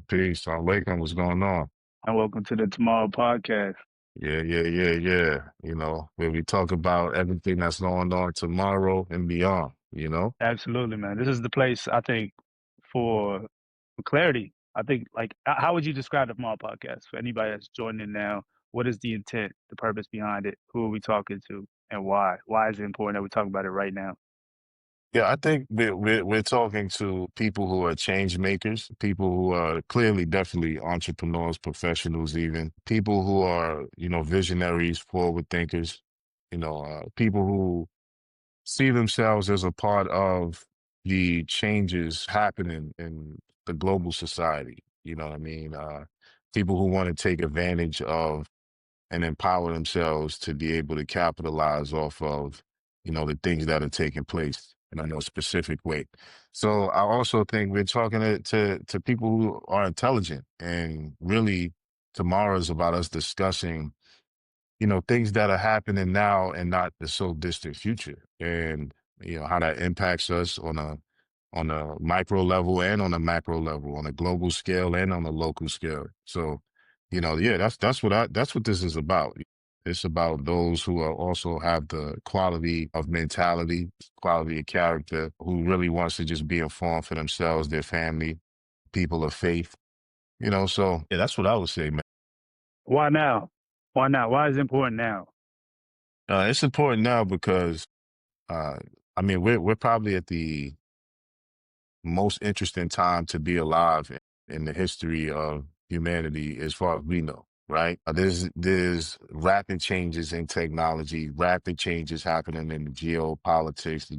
Peace. Alaikum. What's going on? And welcome to the Tomorrow Podcast. Yeah. Where we talk about everything that's going on tomorrow and beyond. Absolutely, man. This is the place I think for clarity. I think how would you describe the Tomorrow Podcast for anybody that's joining in now? What is the intent, the purpose behind it? Who are we talking to, and why? Why is it important that we talk about it right now? Yeah, I think we're talking to people who are change makers, people who are clearly, definitely entrepreneurs, professionals, even people who are, visionaries, forward thinkers, people who see themselves as a part of the changes happening in the global society. You know what I mean? People who want to take advantage of and empower themselves to be able to capitalize off of, the things that are taking place in a more specific way. So I also think we're talking to people who are intelligent, and really tomorrow is about us discussing things that are happening now and not the so distant future, and how that impacts us on a micro level and on a macro level, on a global scale and on a local scale. So, yeah, that's what this is about. It's about those who are also have the quality of mentality, quality of character, who really wants to just be informed for themselves, their family, people of faith. So yeah, that's what I would say, man. Why now? Why now? Why is it important now? It's important now because uh, I mean we're probably at the most interesting time to be alive in the history of humanity, as far as we know, right? There's rapid changes in technology, rapid changes happening in the geopolitics, the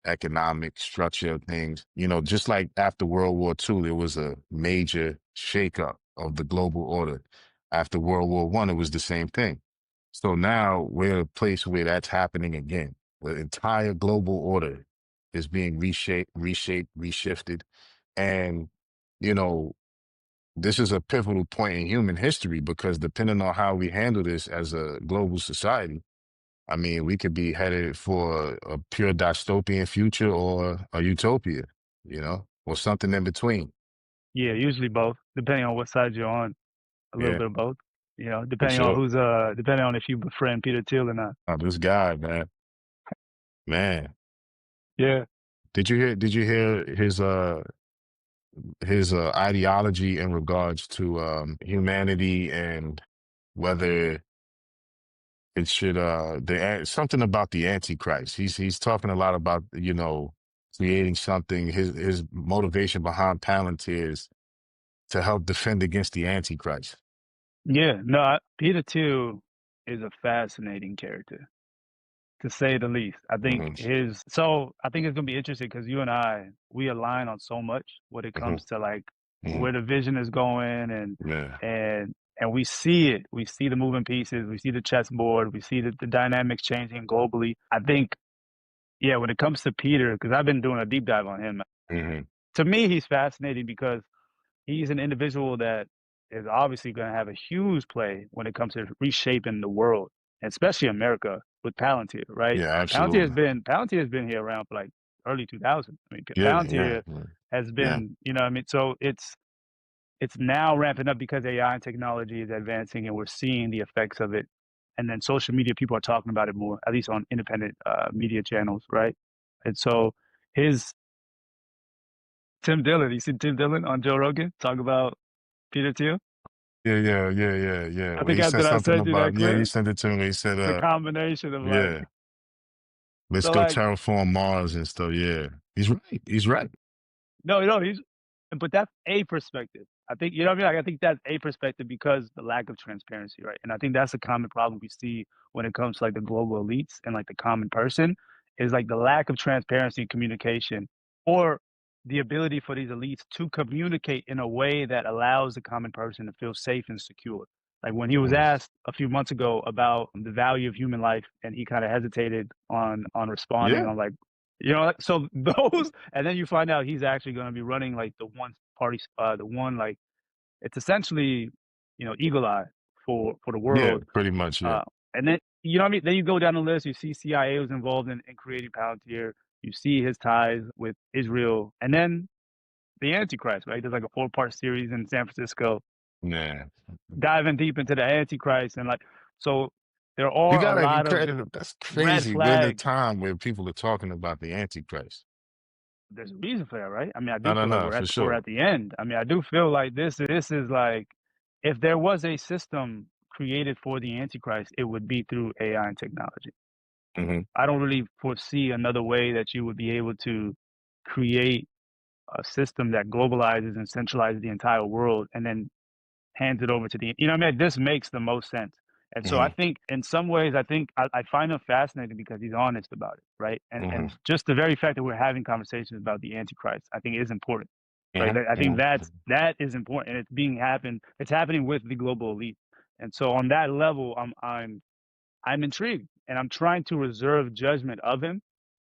geoeconomic structure of things. Just like after World War II, there was a major shakeup of the global order. After World War I, it was the same thing. So now we're at a place where that's happening again. The entire global order is being reshaped, reshifted. And, you know, this is a pivotal point in human history because depending on how we handle this as a global society, I mean, we could be headed for a pure dystopian future or a utopia, or something in between. Yeah, usually both, depending on what side you're on. A little Yeah, bit of both. for Depending on sure. depending on if you befriend Peter Thiel or not. This guy, man. Yeah. Did you hear his ideology in regards to humanity and whether it should something about the Antichrist. He's talking a lot about creating something. His motivation behind Palantir is to help defend against the Antichrist. Yeah. No, Peter Thiel is a fascinating character, to say the least. Hmm. I think it's gonna be interesting because you and we align on so much when it Hmm. comes to like Hmm. where the vision is going Yeah, and we see it. We see the moving pieces, we see the chessboard, we see the dynamics changing globally. I think, yeah, when it comes to Peter, because I've been doing a deep dive on him, hmm, to me, he's fascinating because he's an individual that is obviously going to have a huge play when it comes to reshaping the world, especially America with Palantir, right? yeah, absolutely. Palantir has been here around for like early 2000. I mean, Yeah, yeah, Palantir yeah, has yeah. been, you know what I mean? So it's now ramping up because AI and technology is advancing and we're seeing the effects of it. And then social media, people are talking about it more, at least on independent media channels, right? And so his Tim Dillon, you see Tim Dillon on Joe Rogan talk about Peter Thiel? Yeah. I Well, think he said after I something sent you that about, yeah, you clip, sent it to me. He said, the combination of like, yeah, let's so go like, terraform Mars and stuff. Yeah, he's right. He's right. no, but that's a perspective. I think, you know what I mean? Like, I think that's a perspective because the lack of transparency, right? And I think that's a common problem we see when it comes to like the global elites and like the common person is like the lack of transparency and communication or the ability for these elites to communicate in a way that allows the common person to feel safe and secure. Like when he was Mm, asked a few months ago about the value of human life and he kind of hesitated on responding yeah, on like, so those, and then you find out he's actually going to be running like the one party, the one like it's essentially, Eagle Eye for the yeah, world. pretty much. Yeah. Uh, and then you know what I mean. Then you go down the list. You see CIA was involved in creating Palantir. You see his ties with Israel, and then the Antichrist, right? There's like a 4-part series in San Francisco Yeah. diving deep into the Antichrist and like so there You are a gotta give lot of credit. That's red crazy. We're in a flags. time where people are talking about the Antichrist. There's a reason for that, right? I mean, I No, do no, feel like no, for we're sure. at the end. I mean, I do feel like this is like if there was a system created for the Antichrist, it would be through AI and technology. Hmm. I don't really foresee another way that you would be able to create a system that globalizes and centralizes the entire world and then hands it over to the, you know what I mean? This makes the most sense. And so I Hmm. think in some ways, I find him fascinating because he's honest about it, right? And Hmm. just the very fact that we're having conversations about the Antichrist, I think is important, right? Hmm. I think Hmm. that is important, and it's happening with the global elite. And so on that level, I'm intrigued and I'm trying to reserve judgment of him,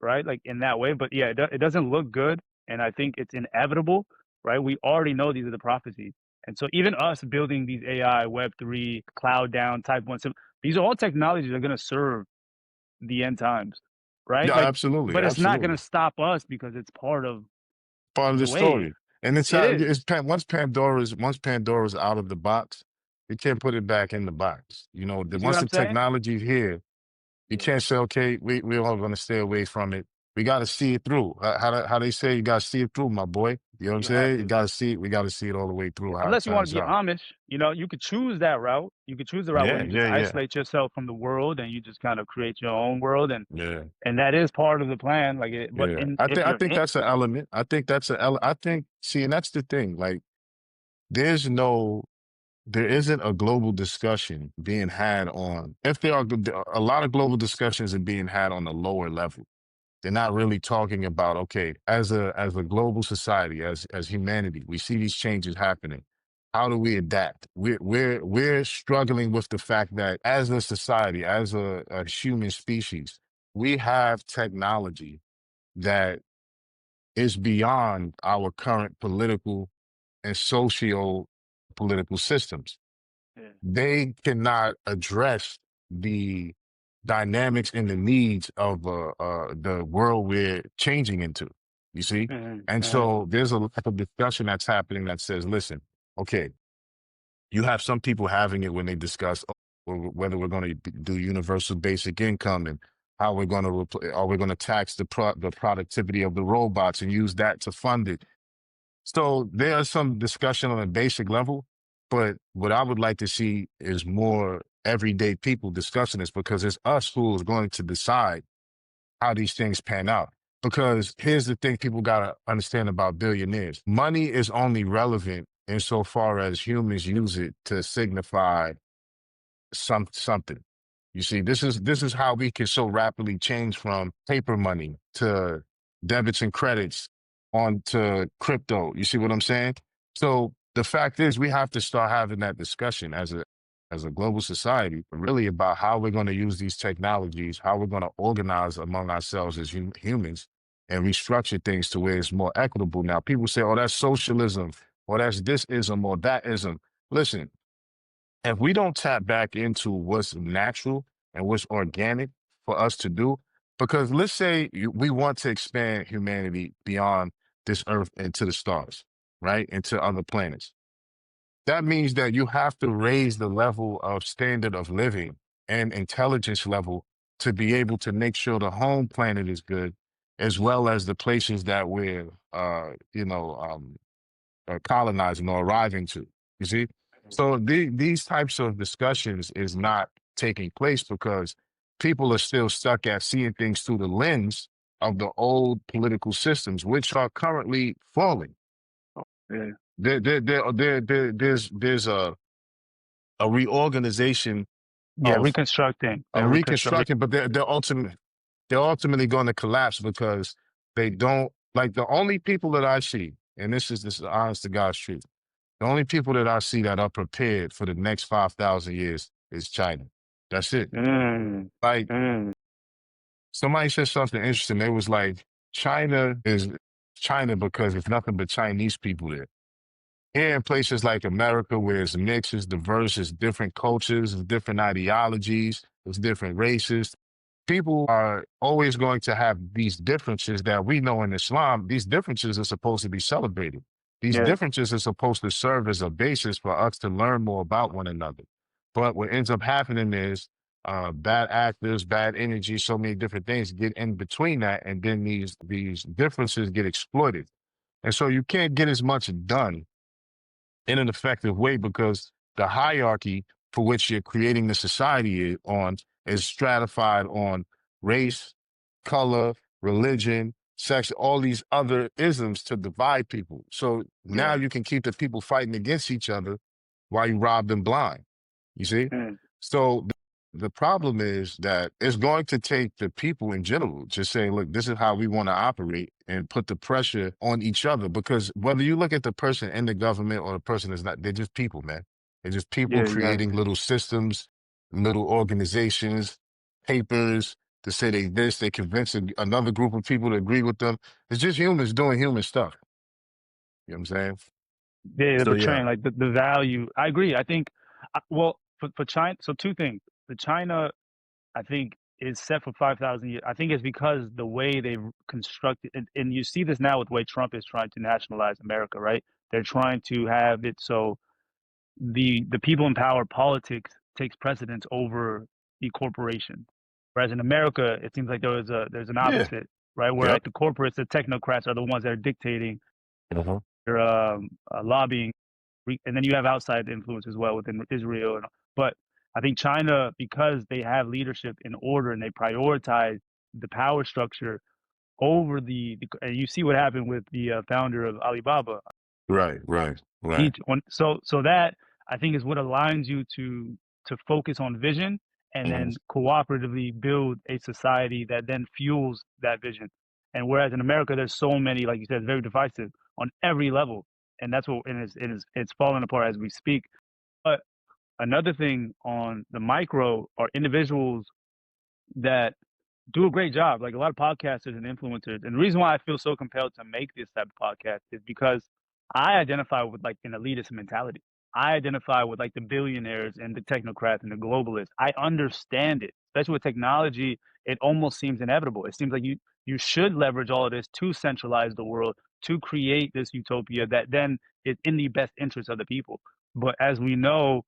right? Like in that way. But yeah, it doesn't look good. And I think it's inevitable, right? We already know these are the prophecies. And so even us building these AI, Web3, cloud down, type one, these are all technologies that are going to serve the end times, right? Yeah, Like, absolutely, but it's not going to absolutely. stop us because it's part of Part of the the wave. story. And it's It is. once Pandora's out of the box, you can't put it back in the box. You know, You see what once I'm the saying? technology's here, you Yeah. can't say, okay, we're all gonna stay away from it. We gotta see it through. How they say you gotta see it through, my boy. You know what I'm You have saying? You to. gotta see it, we gotta see it all the way through how it Unless you want to turns be out. Amish, you know, you could choose that route. You could choose the route where Yeah, you just yeah, yeah. isolate yourself from the world and you just kind of create your own world, Yeah. and that is part of the plan. Like, but Yeah. in if I you're think in, that's an element. I think, see, and that's the thing. Like, there's no there isn't a global discussion being had on, if there are a lot of global discussions are being had on the lower level. They're not really talking about, okay, as a global society, as humanity, we see these changes happening. How do we adapt? We're struggling with the fact that as a society, as a human species, we have technology that is beyond our current political and socio political systems. yeah, They cannot address the dynamics and the needs of the world we're changing into. You see, mhm, and mhm, so there's a lot of discussion that's happening that says, listen, okay, you have some people having it when they discuss whether we're going to do universal basic income and how we're going to are we going to tax the productivity of the robots and use that to fund it. So there's some discussion on a basic level, but what I would like to see is more everyday people discussing this, because it's us who is going to decide how these things pan out. Because here's the thing people got to understand about billionaires. Money is only relevant insofar as humans use it to signify something. You see, this is how we can so rapidly change from paper money to debits and credits onto crypto. You see what I'm saying? So the fact is, we have to start having that discussion as a global society, really about how we're going to use these technologies, how we're going to organize among ourselves as humans, and restructure things to where it's more equitable. Now, people say, "Oh, that's socialism," or "That's this ism," or "that ism." Listen, if we don't tap back into what's natural and what's organic for us to do, because let's say we want to expand humanity beyond this earth into the stars, right? Into other planets. That means that you have to raise the level of standard of living and intelligence level to be able to make sure the home planet is good, as well as the places that we're, colonizing or arriving to. You see, so these types of discussions is not taking place because people are still stuck at seeing things through the lens of the old political systems, which are currently falling. yeah, There's a reorganization yeah, of reconstructing, a reconstruct. reconstruction, but they're ultimately going to collapse because they don't, like, the only people that I see, and this is honest to God's truth. The only people that I see that are prepared for the next 5,000 years is China. That's it. Mm, Like, mm, somebody said something interesting. They was like, China is China because it's nothing but Chinese people there. Here in places like America, where it's mixed, it's diverse, it's different cultures, it's different ideologies, it's different races. People are always going to have these differences that we know in Islam. These differences are supposed to be celebrated. These Yeah. differences are supposed to serve as a basis for us to learn more about one another. But what ends up happening is bad actors, bad energy, so many different things get in between that, and then these differences get exploited. And so you can't get as much done in an effective way because the hierarchy for which you're creating the society on is stratified on race, color, religion, sex, all these other isms to divide people. So now Yeah. you can keep the people fighting against each other while you rob them blind. You see? Mm. So the problem is that it's going to take the people in general just saying, look, this is how we want to operate, and put the pressure on each other. Because whether you look at the person in the government or the person that's not, they're just people, man. They're just people Yeah, creating exactly. little systems, little organizations, papers to say they convince another group of people to agree with them. It's just humans doing human stuff. You know what I'm saying? Yeah, they're So yeah. portraying like the value. I agree. I think, well, for China, so two things. The China, I think, is set for 5,000 years. I think it's because the way they constructed, and you see this now with the way Trump is trying to nationalize America, right? They're trying to have it so the people in power, politics takes precedence over the corporation. Whereas in America, it seems like there's an Yeah. opposite, right? Where Yep. like the corporates, the technocrats are the ones that are dictating, Uh-huh. they're lobbying, and then you have outside influence as well within Israel. But I think China, because they have leadership in order and they prioritize the power structure over and you see what happened with the founder of Alibaba. Right, right, right. Each one, so that I think is what aligns you to focus on vision and Mhm. then cooperatively build a society that then fuels that vision. And whereas in America, there's so many, like you said, very divisive on every level, and that's what and it's falling apart as we speak. But another thing on the micro are individuals that do a great job. Like a lot of podcasters and influencers. And the reason why I feel so compelled to make this type of podcast is because I identify with like an elitist mentality. I identify with like the billionaires and the technocrats and the globalists. I understand it, especially with technology. It almost seems inevitable. It seems like you should leverage all of this to centralize the world, to create this utopia that then is in the best interest of the people. But as we know,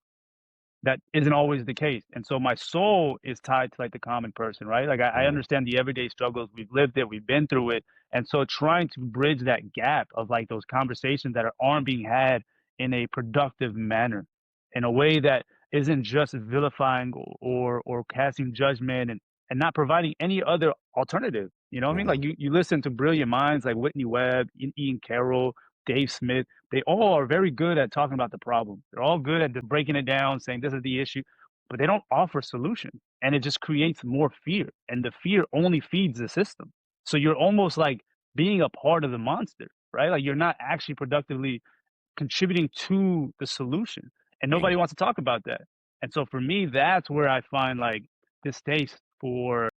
that isn't always the case. And so my soul is tied to like the common person, right? Like I Mhm. understand the everyday struggles. We've lived it, we've been through it. And so trying to bridge that gap of like those conversations that aren't being had in a productive manner, in a way that isn't just vilifying or casting judgment and not providing any other alternative. You know what I mean? Like Mhm. you listen to brilliant minds like Whitney Webb, Ian Carroll, Dave Smith. They all are very good at talking about the problem. They're all good at breaking it down, saying this is the issue, but they don't offer solution. And it just creates more fear. And the fear only feeds the system. So you're almost like being a part of the monster, right? Like you're not actually productively contributing to the solution. And nobody Mhm. wants to talk about that. And so for me, that's where I find like distaste for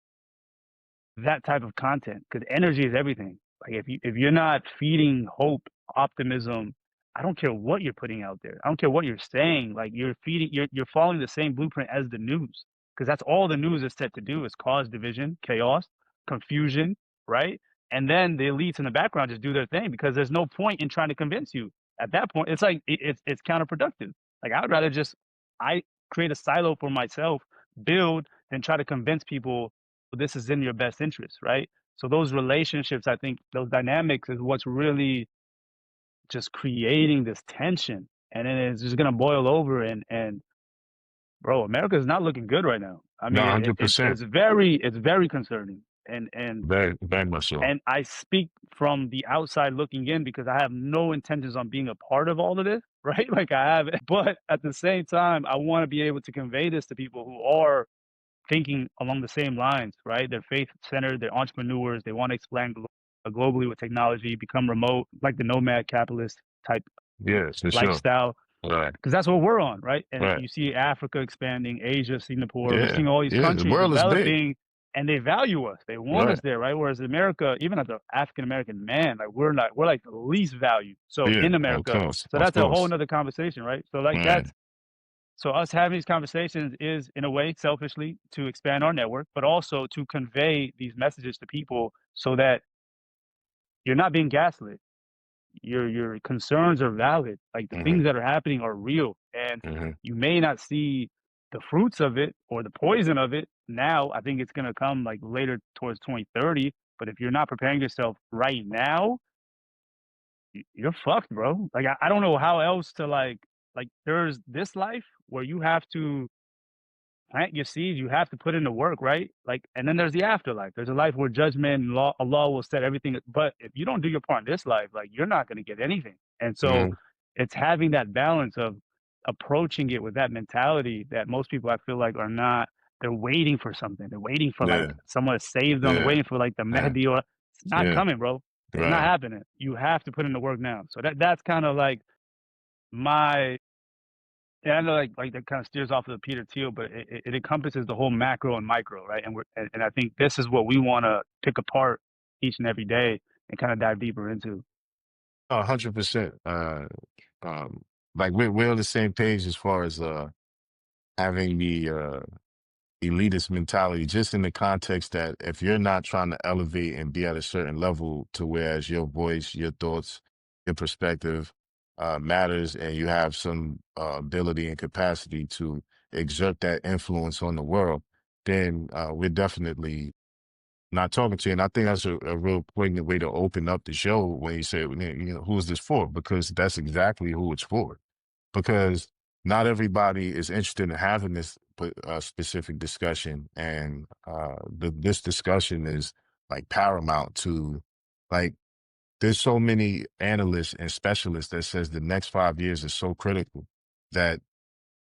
that type of content because energy is everything. Like if you're not feeding hope, optimism, I don't care what you're putting out there. I don't care what you're saying. Like you're following the same blueprint as the news because that's all the news is set to do is cause division, chaos, confusion, right? And then the elites in the background just do their thing because there's no point in trying to convince you. At that point, it's like it's counterproductive. Like I would rather just I create a silo for myself, build, than try to convince people this is in your best interest, right? So those relationships, I think those dynamics is what's really just creating this tension. And then it's just gonna boil over and bro, America is not looking good right now. I No, mean, 100%. it's very concerning. And Very, very much so. and I speak from the outside looking in because I have no intentions on being a part of all of this, right? Like I have, but at the same time, I want to be able to convey this to people who are thinking along the same lines, right? They're faith centered, they're entrepreneurs, they want to expand globally with technology, become remote, like the nomad capitalist type Yes, for sure. lifestyle, Right, because that's what we're on, right? And right. you see Africa expanding, Asia, Singapore, we're Yeah, seeing all these yeah. The countries world is big. developing and they value us. They want us Right. there, right? Whereas America, even as an African American man, like we're like the least valued. So Yeah, in of America, course, so of that's a whole course. nother conversation, right? So like Right. that's so us having these conversations is in a way selfishly to expand our network, but also to convey these messages to people so that you're not being gaslit. your concerns are valid. Like the Hmm. things that are happening are real, and Hmm. you may not see the fruits of it or the poison of it now. I think it's gonna come like later towards 2030. But if you're not preparing yourself right now, you're fucked, bro. Like I don't know how else to like there's this life where you have to plant your seeds, you have to put in the work, right? Like, and then there's the afterlife. There's a life where judgment and law, Allah will set everything. But if you don't do your part in this life, like you're not going to get anything. And so Hmm. it's having that balance of approaching it with that mentality that most people I feel like are not, they're waiting for something. They're waiting for like Yeah. someone to save them. They're Yeah. waiting for like the Yeah. Mahdi or it's not Yeah. coming, bro. It's not Right. happening. You have to put in the work now. So that's kind of like my yeah, I know, like that kind of steers off of the Peter Thiel, but it encompasses the whole macro and micro, right? And I think this is what we want to pick apart each and every day and kind of dive deeper into. 100%. Um, like we're on the same page as far as having the elitist mentality, just in the context that if you're not trying to elevate and be at a certain level to whereas your voice, your thoughts, your perspective matters, and you have some ability and capacity to exert that influence on the world, then we're definitely not talking to you. And I think that's a real poignant way to open up the show when you say, you know, who is this for? Because that's exactly who it's for. Because not everybody is interested in having this specific discussion, and this discussion is like paramount to like. There's so many analysts and specialists that says the next 5 years is so critical that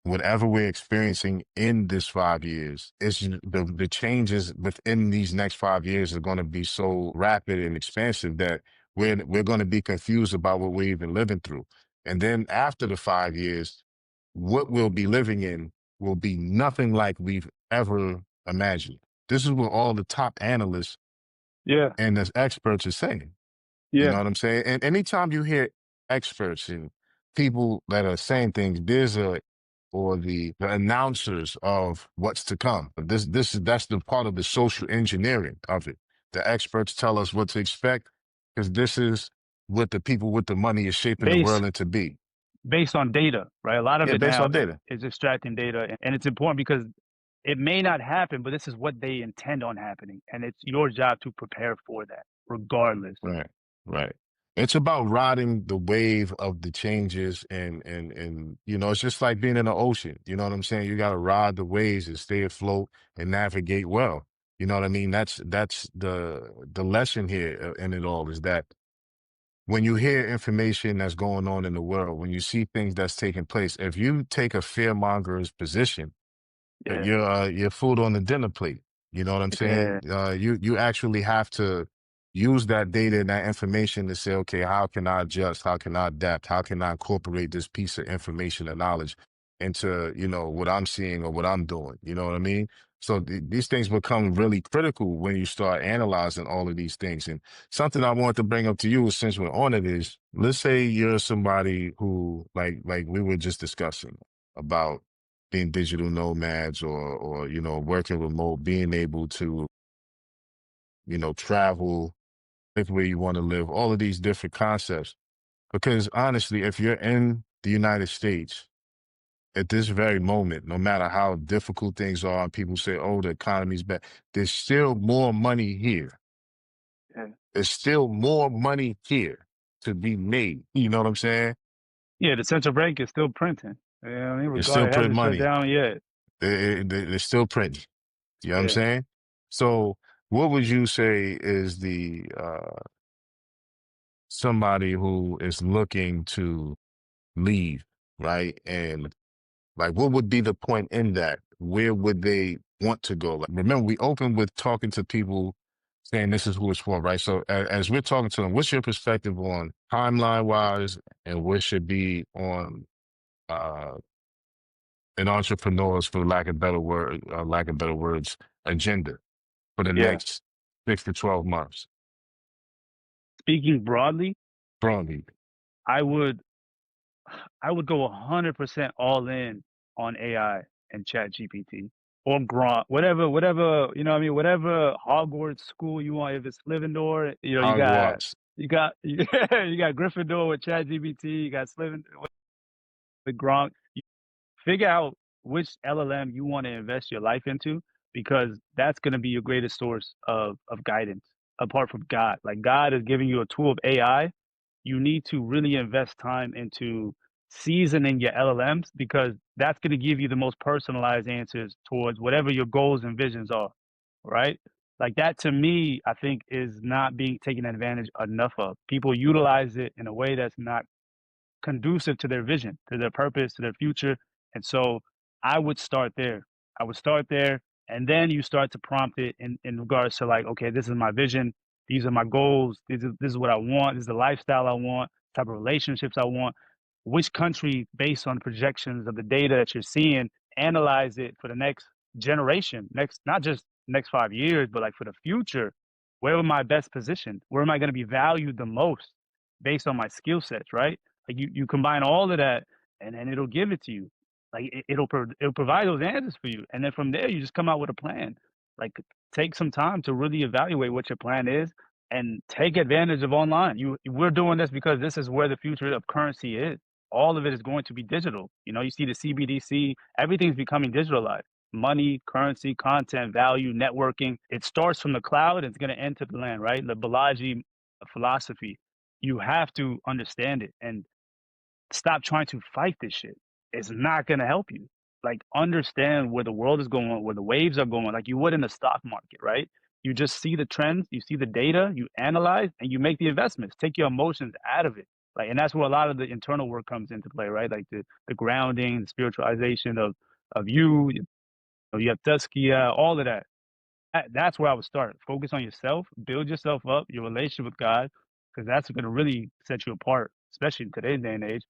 whatever we're experiencing in this 5 years, is the changes within these next 5 years are going to be so rapid and expansive that we're going to be confused about what we're even living through. And then after the 5 years, what we'll be living in will be nothing like we've ever imagined. This is what all the top analysts Yeah, and the experts are saying. You know yeah. what I'm saying? And anytime you hear experts and people that are saying things, there's a or the announcers of what's to come. But that's the part of the social engineering of it. The experts tell us what to expect because this is what the people with the money is shaping the Based world into be. based on data, right? A lot of Yeah, it based now on data. is extracting data, and it's important because it may not happen, but this is what they intend on happening, and it's your job to prepare for that, regardless. Right, right. It's about riding the wave of the changes, and you know, it's just like being in the ocean. You know what I'm saying? You got to ride the waves and stay afloat and navigate well. You know what I mean? That's the lesson here in it all is that when you hear information that's going on in the world, when you see things that's taking place, if you take a fear monger's position, Yeah, your food on the dinner plate. You know what I'm saying? yeah. You actually have to use that data and that information to say, okay, how can I adjust? How can I adapt? How can I incorporate this piece of information and knowledge into, you know, what I'm seeing or what I'm doing? You know what I mean? So these things become really critical when you start analyzing all of these things. And something I want to bring up to you, since we're on it, is let's say you're somebody who, like we were just discussing about being digital nomads or you know working remote, being able to you know travel, live where you want to live, all of these different concepts. Because honestly, if you're in the United States at this very moment, no matter how difficult things are, and people say, "Oh, the economy's bad," there's still more money here. Yeah. There's still more money here to be made. You know what I'm saying? Yeah, the central bank is still printing. Yeah, I mean, They're still regard it printing hasn't shut money. down yet. They're still printing. You know what I'm Yeah, saying? So, what would you say is the somebody who is looking to leave, right? And like, what would be the point in that? Where would they want to go? Like, remember, we open with talking to people saying this is who it's for, right? So, as we're talking to them, what's your perspective on timeline wise, and what should be on uh, an entrepreneur's, for lack of better words, agenda for the yeah. next 6 to 12 months? Speaking broadly, Broadly, I would I would go 100% all in on AI and Chat GPT or Grok, whatever, you know what I mean? Whatever Hogwarts school you want, if it's Gryffindor, you know, you got, Hogwarts. you got Gryffindor with ChatGPT, you got Slytherin with Gronk. Figure out which LLM you want to invest your life into because that's going to be your greatest source of guidance apart from God. Like God is giving you a tool of AI. You need to really invest time into seasoning your LLMs because that's going to give you the most personalized answers towards whatever your goals and visions are, right? Like that to me, I think is not being taken advantage enough of. People utilize it in a way that's not conducive to their vision, to their purpose, to their future. And so I would start there. I would start there. And then you start to prompt it in regards to like, okay, this is my vision. These are my goals. This is what I want. This is the lifestyle I want, type of relationships I want. Which country, based on projections of the data that you're seeing, analyze it for the next generation, next, not just next 5 years, but like for the future. Where am I best positioned? Where am I going to be valued the most based on my skill sets, right? Like you combine all of that, and then it'll give it to you. Like it'll provide those answers for you, and then from there you just come out with a plan. Like take some time to really evaluate what your plan is, and take advantage of online. We're doing this because this is where the future of currency is. All of it is going to be digital. You know, you see the CBDC, everything's becoming digitalized. Money, currency, content, value, networking. It starts from the cloud, it's going to enter the land, right? The Balaji philosophy. You have to understand it and stop trying to fight this shit. It's not gonna help you. Like understand where the world is going, where the waves are going, like you would in the stock market, right? You just see the trends, you see the data, you analyze, and you make the investments. Take your emotions out of it. Like, and that's where a lot of the internal work comes into play, right? Like the grounding, the spiritualization of you. You have Tuskia, all of that. That's where I would start. Focus on yourself, build yourself up, your relationship with God, because that's going to really set you apart, especially in today's day and age,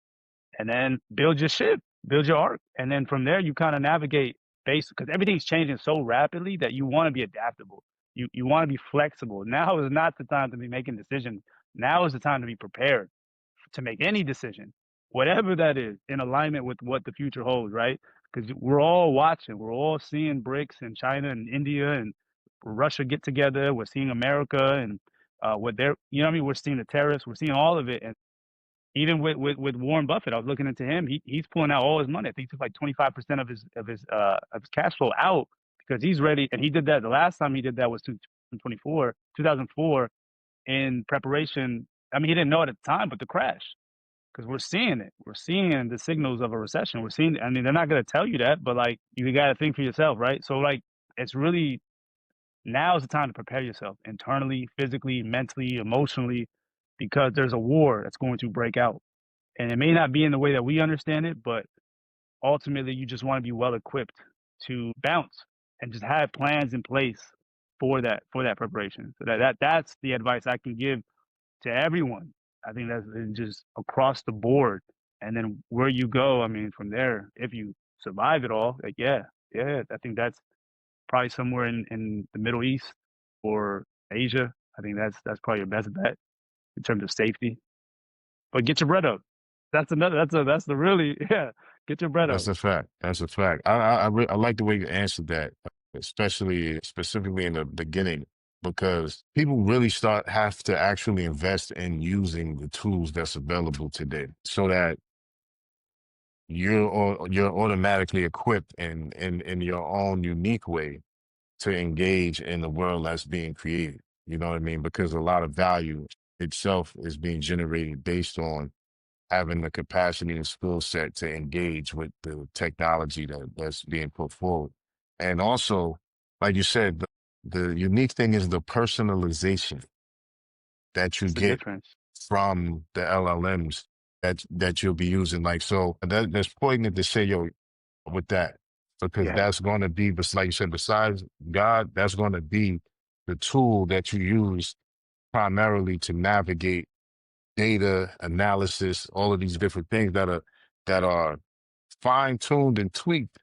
and then build your ship, build your arc. And then from there, you kind of navigate based because everything's changing so rapidly that you want to be adaptable. You want to be flexible. Now is not the time to be making decisions. Now is the time to be prepared to make any decision, whatever that is, in alignment with what the future holds, right? Because we're all watching, we're all seeing BRICS and China and India and Russia get together. We're seeing America and what they're, you know what I mean? We're seeing the tariffs, we're seeing all of it. And even with Warren Buffett, I was looking into him. He's pulling out all his money. I think he took like 25% of his cash flow out because he's ready. And he did that. The last time he did that was 2004, in preparation. I mean, he didn't know it at the time, but the crash, because we're seeing it. We're seeing the signals of a recession. We're seeing. I mean, they're not going to tell you that, but like you got to think for yourself, right? So like, it's really now is the time to prepare yourself internally, physically, mentally, emotionally, because there's a war that's going to break out. And it may not be in the way that we understand it, but ultimately you just want to be well equipped to bounce and just have plans in place for that preparation. So that's the advice I can give to everyone. I think that's just across the board. And then where you go, I mean, from there, if you survive it all, like yeah, I think that's probably somewhere in the Middle East or Asia. I think that's probably your best bet in terms of safety. But get your bread up. That's another. That's the really yeah. Get your bread up. That's a fact. That's a fact. I like the way you answered that, especially specifically in the beginning, because people really have to actually invest in using the tools that's available today, so that you're automatically equipped in your own unique way to engage in the world that's being created. You know what I mean? Because a lot of value itself is being generated based on having the capacity and skill set to engage with the technology that's being put forward. And also, like you said, the unique thing is the personalization that you It's the get difference. from the LLMs that you'll be using. Like, so that's poignant to say, yo, with that, because Yeah. that's going to be, like you said, besides God, that's going to be the tool that you use primarily to navigate data analysis, all of these different things that are fine tuned and tweaked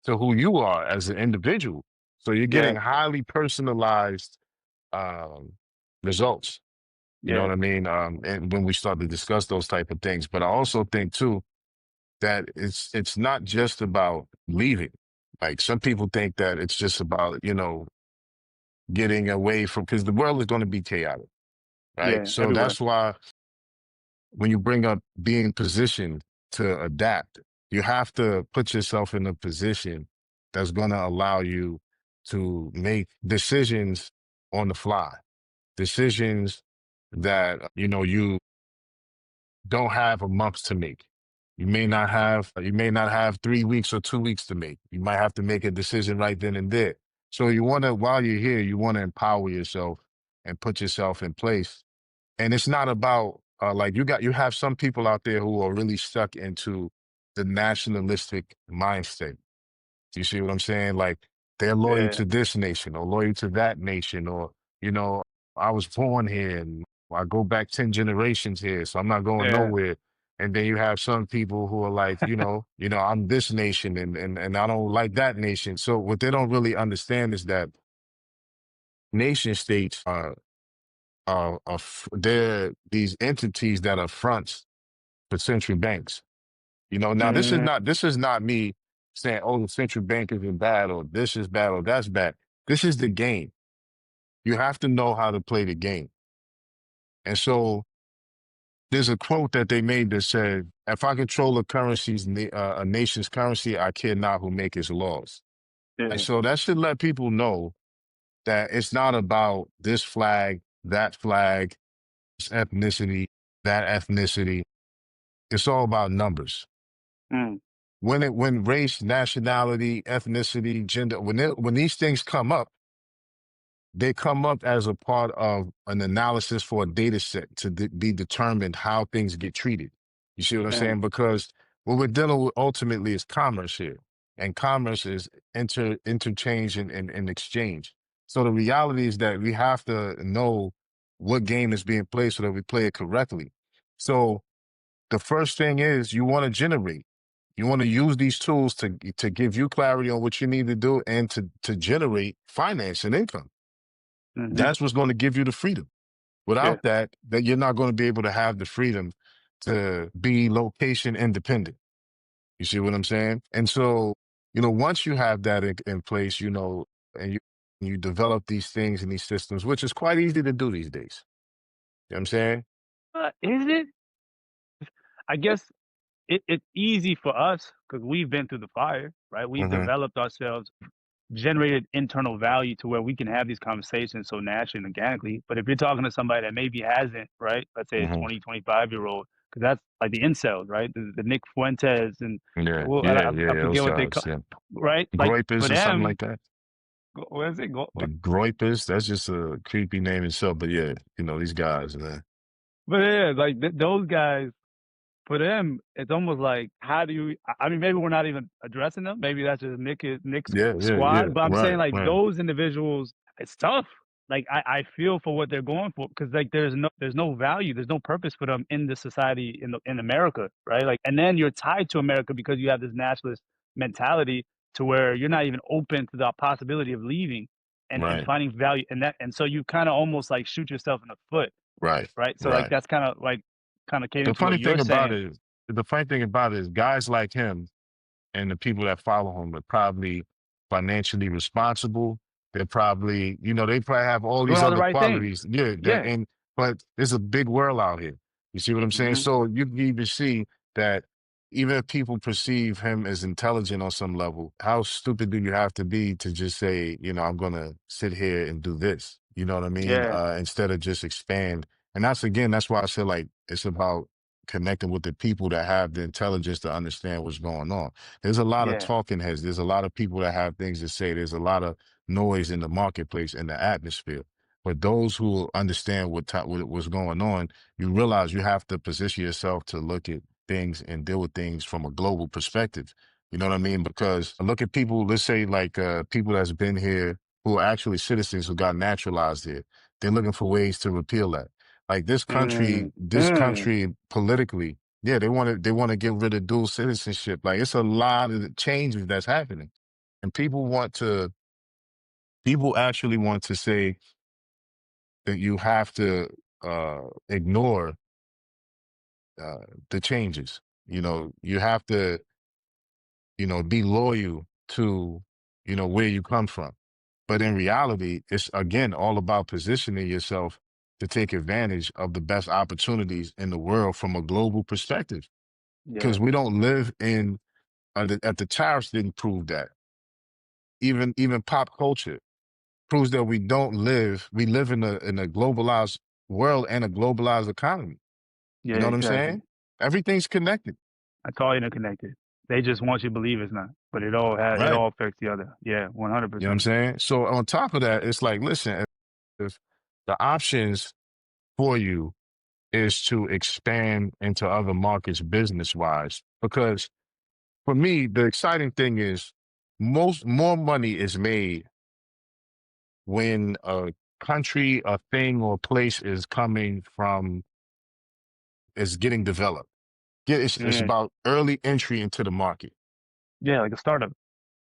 to who you are as an individual. So you're getting Yeah. highly personalized um, results. You know Yeah. what I mean? And when we start to discuss those type of things, but I also think too that it's not just about leaving. Like some people think that it's just about getting away from because the world is going to be chaotic. right? Yeah, So everywhere. that's why when you bring up being positioned to adapt, you have to put yourself in a position that's going to allow you to make decisions on the fly, decisions that, you don't have a month to make. You may not have 3 weeks or 2 weeks to make. You might have to make a decision right then and there. So you want to, while you're here, you want to empower yourself and put yourself in place. And it's not about like you have some people out there who are really stuck into the nationalistic mindset. Do you see what I'm saying? Like they're loyal Yeah, to this nation or loyal to that nation, or, you know, I was born here and I go back 10 generations here, so I'm not going yeah. nowhere. And then you have some people who are like, I'm this nation and I don't like that nation. So what they don't really understand is that nation states they're these entities that are fronts for central banks. Now Mm, this is not me saying, oh, the central bank is bad or this is bad or that's bad. This is the game. You have to know how to play the game. And so there's a quote that they made that said, if I control a nation's currency, I care not who make its laws. And yeah. so that should let people know that it's not about this flag, this ethnicity, that ethnicity. It's all about numbers. Mm, When race, nationality, ethnicity, gender, when these things come up, they come up as a part of an analysis for a data set to be determined how things get treated. You see what I'm yeah. saying? Because what we're dealing with ultimately is commerce here, and commerce is interchange and exchange. So the reality is that we have to know what game is being played so that we play it correctly. So the first thing is you want to generate. You want to use these tools to give you clarity on what you need to do and to generate finance and income. Hmm. That's what's going to give you the freedom. Yeah. Without that you're not going to be able to have the freedom to be location independent. You see what I'm saying? And so, once you have that in place, and you develop these things and these systems, which is quite easy to do these days. You know what I'm saying? Is it? I guess it's easy for us because we've been through the fire, right? We've Hmm. developed ourselves, generated internal value to where we can have these conversations so naturally and organically. But if you're talking to somebody that maybe hasn't, right? Let's say a Hmm. 20, 25-year-old, because that's like the incels, right? The Nick Fuentes and Yeah, well, yeah, I yeah. forget Those what they call, guys, yeah. right? Like for Groypers or something them, like that. what is it? The Groypers, that's just a creepy name itself. But yeah, these guys, man. But yeah, like those guys, for them, it's almost like, how do you? I mean, maybe we're not even addressing them. Maybe that's just Nick's Yeah, yeah, yeah. squad. But I'm saying Right, like right, those individuals, it's tough. Like I feel for what they're going for because like there's no value, there's no purpose for them in the society in America, right? Like, and then you're tied to America because you have this nationalist mentality to where you're not even open to the possibility of leaving and right, finding value in that, and so you kind of almost like shoot yourself in the foot, right, right? So like right. that's kind of The catering to what funny you're thing about saying. it, the funny thing about it is guys like him and the people that follow him are probably financially responsible. They're probably, they probably have all Doing these all the other right things. qualities. Yeah, Yeah. but there's a big world out here. You see what I'm saying? Mhm. So you can even see that even if people perceive him as intelligent on some level, how stupid do you have to be to just say, I'm gonna sit here and do this? You know what I mean? Yeah. Instead of just expand. And that's why I said like it's about connecting with the people that have the intelligence to understand what's going on. There's a lot of Yeah. talking heads. There's a lot of people that have things to say. There's a lot of noise in the marketplace, in the atmosphere. But those who understand what's going on, you realize you have to position yourself to look at things and deal with things from a global perspective. You know what I mean? Because look at people, let's say like people that's been here who are actually citizens who got naturalized here. They're looking for ways to repeal that. Like Mm. this Mm. country politically, yeah, they want to get rid of dual citizenship. Like it's a lot of changes that's happening. And people actually want to say that you have to ignore the changes. You have to, be loyal to, where you come from. But in reality, it's again all about positioning yourself to take advantage of the best opportunities in the world from a global perspective. Yeah. Because we don't live in, at the tariffs didn't prove that. Even pop culture proves that we live in a globalized world and a globalized economy. Yeah, You know what I'm exactly. saying? Everything's connected, It's all interconnected. They just want you to believe it's not, but it right? all affects the other. Yeah, You know what I'm 100%. saying? So on top of that, it's like, listen, if the options for you is to expand into other markets business wise, because for me, the exciting thing is more money is made when a country, a thing, or place is getting developed. Yeah, it's Mm. about early entry into the market. Yeah, like a startup.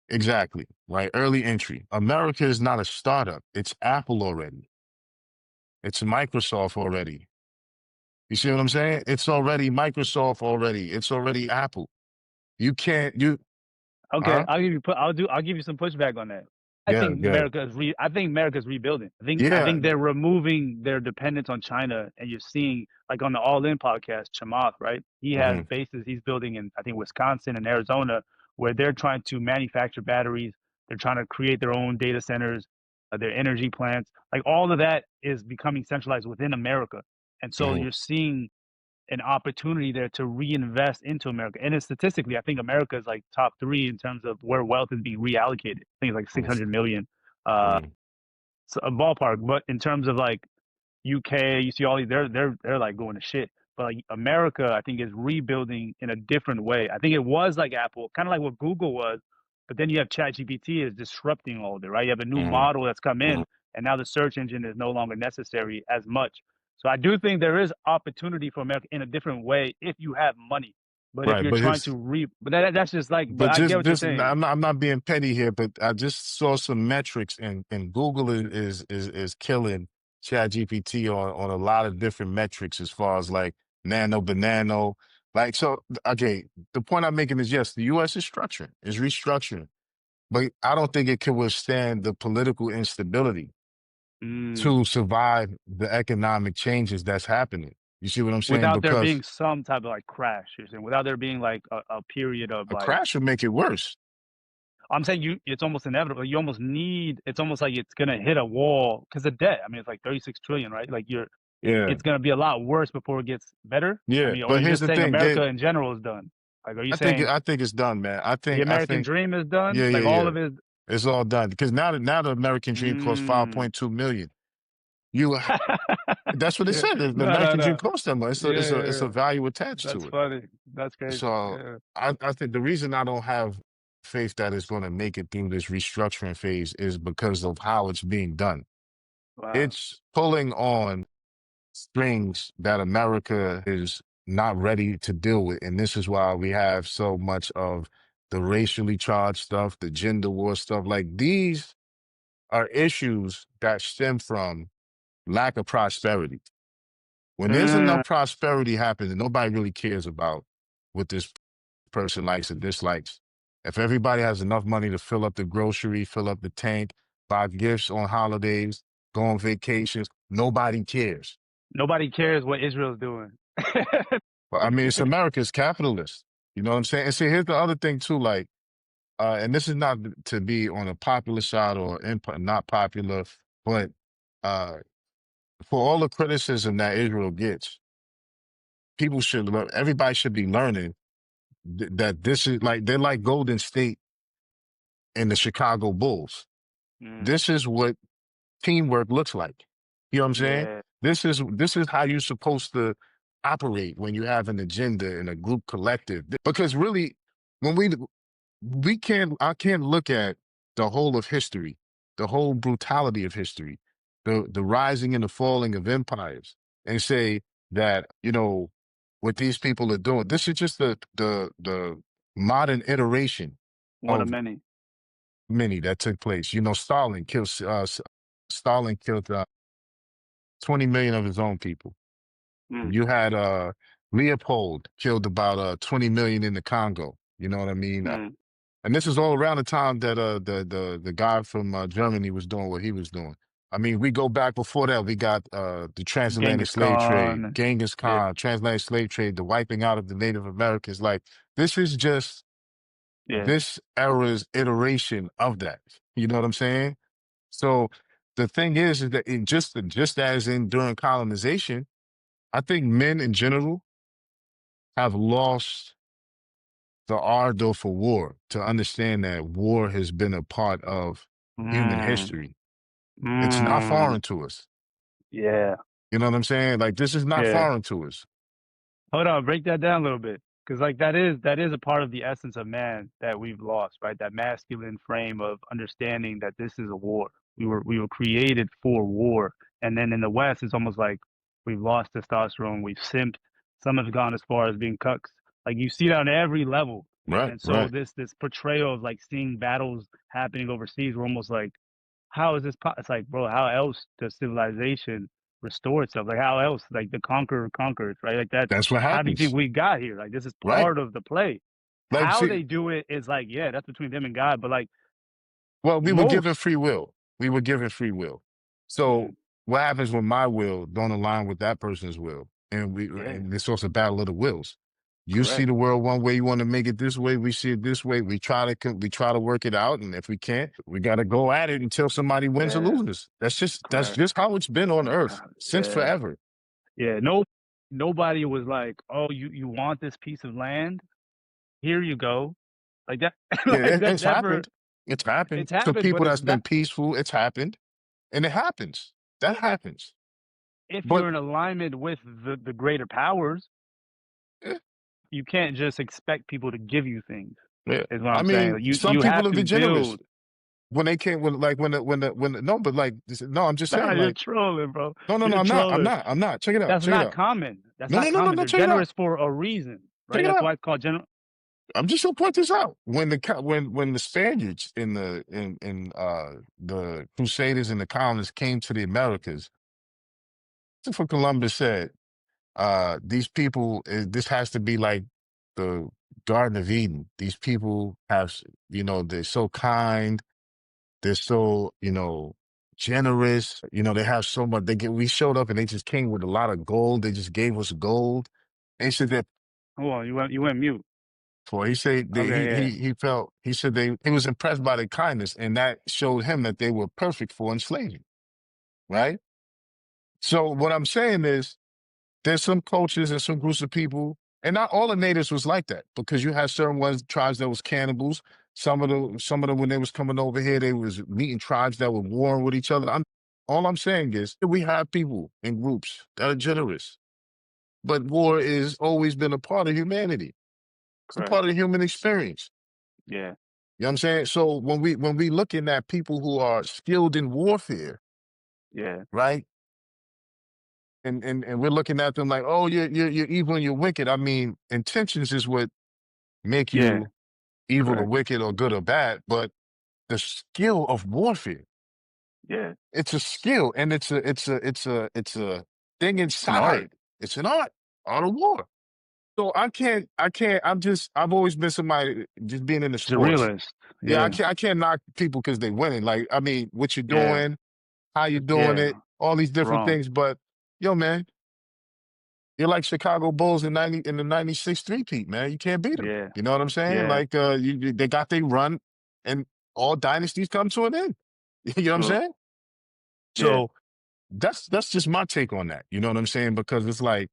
Exactly, right? Early entry. America is not a startup. It's Apple already. It's Microsoft already. You see what I'm saying? It's already Microsoft already. It's already Apple. You can't, Okay, huh? I'll give you some pushback on that. Yeah, yeah. I think America's rebuilding. I Yeah. think they're removing their dependence on China, and you're seeing like on the All In podcast, Chamath, right? He has Hmm. bases he's building in I think Wisconsin and Arizona where they're trying to manufacture batteries. They're trying to create their own data centers, their energy plants. Like all of that is becoming centralized within America, and so Hmm. you're seeing an opportunity there to reinvest into America. And it's statistically, I think America is like top three in terms of where wealth is being reallocated. I think it's like 600 million, Hmm. so a ballpark. But in terms of like UK, you see all these, they're like going to shit. But like America, I think is rebuilding in a different way. I think it was like Apple, kind of like what Google was, but then you have ChatGPT is disrupting all of it, right? You have a new Hmm. model that's come in, and now the search engine is no longer necessary as much. So I do think there is opportunity for America in a different way if you have money. But if Right. you're But trying to but that's just like, but but I get what you're just saying. I'm not being petty here, but I just saw some metrics, and Google is killing ChatGPT on a lot of different metrics as far as like nano banano. Like, so okay, the point I'm making is, yes, the US is restructuring, but I don't think it can withstand the political instability Mm. to survive the economic changes that's happening. You see what I'm saying? Without there Because being some type of like crash, you're saying, without there being like a period of a like, crash would make it worse. I'm saying it's almost inevitable. You almost need, it's almost like it's gonna hit a wall because of debt. I mean, it's like 36 trillion, right? Like Yeah. it's gonna be a lot worse before it gets better. I Yeah. mean, or But you're here's just the saying thing. America in general is done. Like, are you saying I think it's done, man. the I American think, dream is done? yeah, yeah, Like all yeah. of it? It's all done because now the American dream costs Mm. 5.2 million. You, that's what it Yeah. said. The No, no, American dream no. costs that much. Yeah, yeah, It's a yeah. value attached That's to it. funny. That's crazy. So Yeah. I think the reason I don't have faith that it's going to make it through this restructuring phase is because of how it's being done. Wow. It's pulling on strings that America is not ready to deal with. And this is why we have so much of the racially charged stuff, the gender war stuff. Like, these are issues that stem from lack of prosperity. When there's Mm. enough prosperity happening, nobody really cares about what this person likes or dislikes. If everybody has enough money to fill up the grocery, fill up the tank, buy gifts on holidays, go on vacations, nobody cares. Nobody cares what Israel's doing. Well, I mean, it's America's capitalist. You know what I'm saying? And see, here's the other thing too, like, and this is not to be on a popular side or not popular, but uh, for all the criticism that Israel gets, everybody should be learning that this is like, they're like Golden State and the Chicago Bulls. Mm. This is what teamwork looks like. You know what I'm saying? Yeah. This is how you're supposed to operate when you have an agenda and a group collective. Because really, when we can't I can't look at the whole of history, the whole brutality of history, the rising and the falling of empires, and say that, what these people are doing. This is just the modern iteration One of of many. many that took place. Stalin killed 20 million of his own people. Mm. You had Leopold killed about 20 million in the Congo. You know what I mean? Mm. And this is all around the time that the guy from Germany was doing what he was doing. I mean, we go back before that. We got the transatlantic Genghis slave trade, Khan. Genghis Yeah, Khan, transatlantic slave trade, the wiping out of the Native Americans. Like this is just yeah. this era's iteration of that. You know what I'm saying? So the thing is that it just as in during colonization, I think men in general have lost the ardor for war to understand that war has been a part of human Mm, history. It's not mm, foreign to us. yeah, You know what I'm saying? Like this is not yeah. foreign to us. Hold on, break that down a little bit. Because like that is a part of the essence of man that we've lost, right? That masculine frame of understanding that this is a war. We were created for war. And then in the West, it's almost like we've lost testosterone, we've simped. Some have gone as far as being cucks. Like you see that on every level. Right, And so right. this portrayal of like seeing battles happening overseas, we're almost like, how is this? It's like, bro, how else does civilization restore itself? Like, how else? Like the conqueror conquers, right? Like that's That's what how do you think happens. we got here? Like this is Right. part of the play. Like, How see, they do it is like, yeah, that's between them and God. But like well, we were given most, free will. We were given free will. So mm, what happens when my will don't align with that person's will? yeah, And it's also a battle of the wills. You see correct, the world one way, you want to make it this way. We see it this way. We try to work it out, and if we can't, we got to go at it until somebody wins or yeah, loses. That's correct, just how it's been on that's Earth kind since yeah, forever. yeah. No, nobody was like, oh, you want this piece of land? Here you go, like that. Yeah, Like that it's never. happened. It's happened. It's So happened, people but it's that's not. been peaceful, it's happened, and it happens. That happens. If But you're in alignment with the greater powers, eh, you can't just expect people to give you things. yeah, Is what I I'm saying. mean, Like, some you people have are to generous build. when they came no, but like no, I'm just Nah, saying you're like trolling, bro. no, You're trolling. I'm not. Check it out, That's check it not out. common. That's No, no, not no, no, common. no, They're check it out, generous for a reason, check right? it That's out. why it's called general. I'm just gonna point this out. When the Spaniards in the Crusaders and the colonists came to the Americas, Christopher Columbus said, these people, this has to be like the Garden of Eden. These people they're so kind, they're so, generous, they have so much. We showed up and they just came with a lot of gold. They just gave us gold. And he said that Hold on, you went mute. for, he said that Okay, yeah, he said he was impressed by their kindness and that showed him that they were perfect for enslaving. Right. So what I'm saying is, there's some cultures and some groups of people, and not all the natives was like that because you had certain tribes that was cannibals. Some of them when they was coming over here, they was meeting tribes that were warring with each other. All I'm saying is we have people in groups that are generous, but war is always been a part of humanity. It's a correct. part of the human experience. Yeah, You know what I'm saying? So when we looking at people who are skilled in warfare, yeah, right? And we're looking at them like, oh, you're evil and you're wicked. I mean, intentions is what make yeah, you evil or correct. wicked or good or bad, but the skill of warfare, Yeah, it's a skill and it's a thing it's an art. inside. It's an art of war. So I've always been somebody just being in the It's a sports. realist. Yeah, Yeah, I can't knock people because they winning. Like, I mean, what you're yeah, doing, how you doing yeah. it, all these It's different wrong. things. But yo, man, you're like Chicago Bulls in the '96 three-peat, man. You can't beat them. Yeah, You know what I'm saying? yeah. Like, they got their run, and all dynasties come to an end. You know what I'm True. saying? Yeah, So that's just my take on that. You know what I'm saying? Because it's like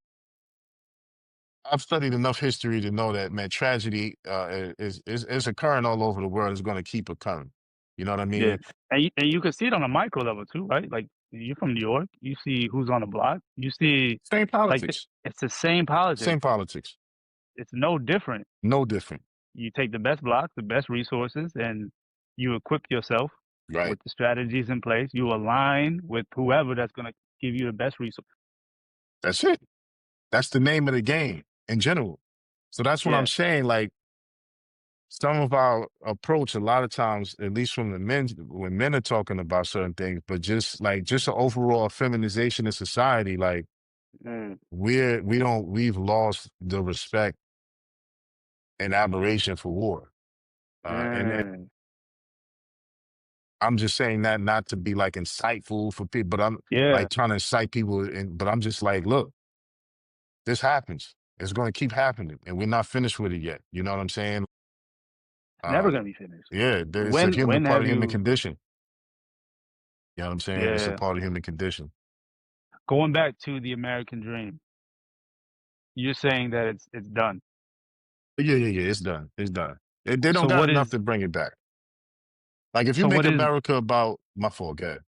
I've studied enough history to know that, man, tragedy is occurring all over the world. It's going to keep occurring. You know what I yeah. mean? And you can see it on a micro level too, right? Like you're from New York, you see who's on the block. You see, Same like politics. it's the same politics. Same politics. It's no different. No different. You take the best blocks, the best resources, and you equip yourself Right. with the strategies in place. You align with whoever that's going to give you the best resource. That's it. That's the name of the game in general. So that's what I'm Yeah. saying. Like, some of our approach a lot of times, at least from the men, when men are talking about certain things, but just an overall feminization of society, like Mm, we've lost the respect and admiration for war. And mm. I'm just saying that not to be like insightful for people, but I'm Yeah, like trying to incite people. And but I'm just like, look, this happens. It's going to keep happening, and we're not finished with it yet. You know what I'm saying? it's never Uh, gonna be finished. yeah, it's a human When part have of human you? condition. You know what I'm saying? It's a Yeah, part of human condition. going back to the American dream, you're saying that it's done. Yeah, yeah, yeah. It's done. It's done. They don't So got what enough is? to bring it back. Like if you So make what is? America about my fault, go ahead.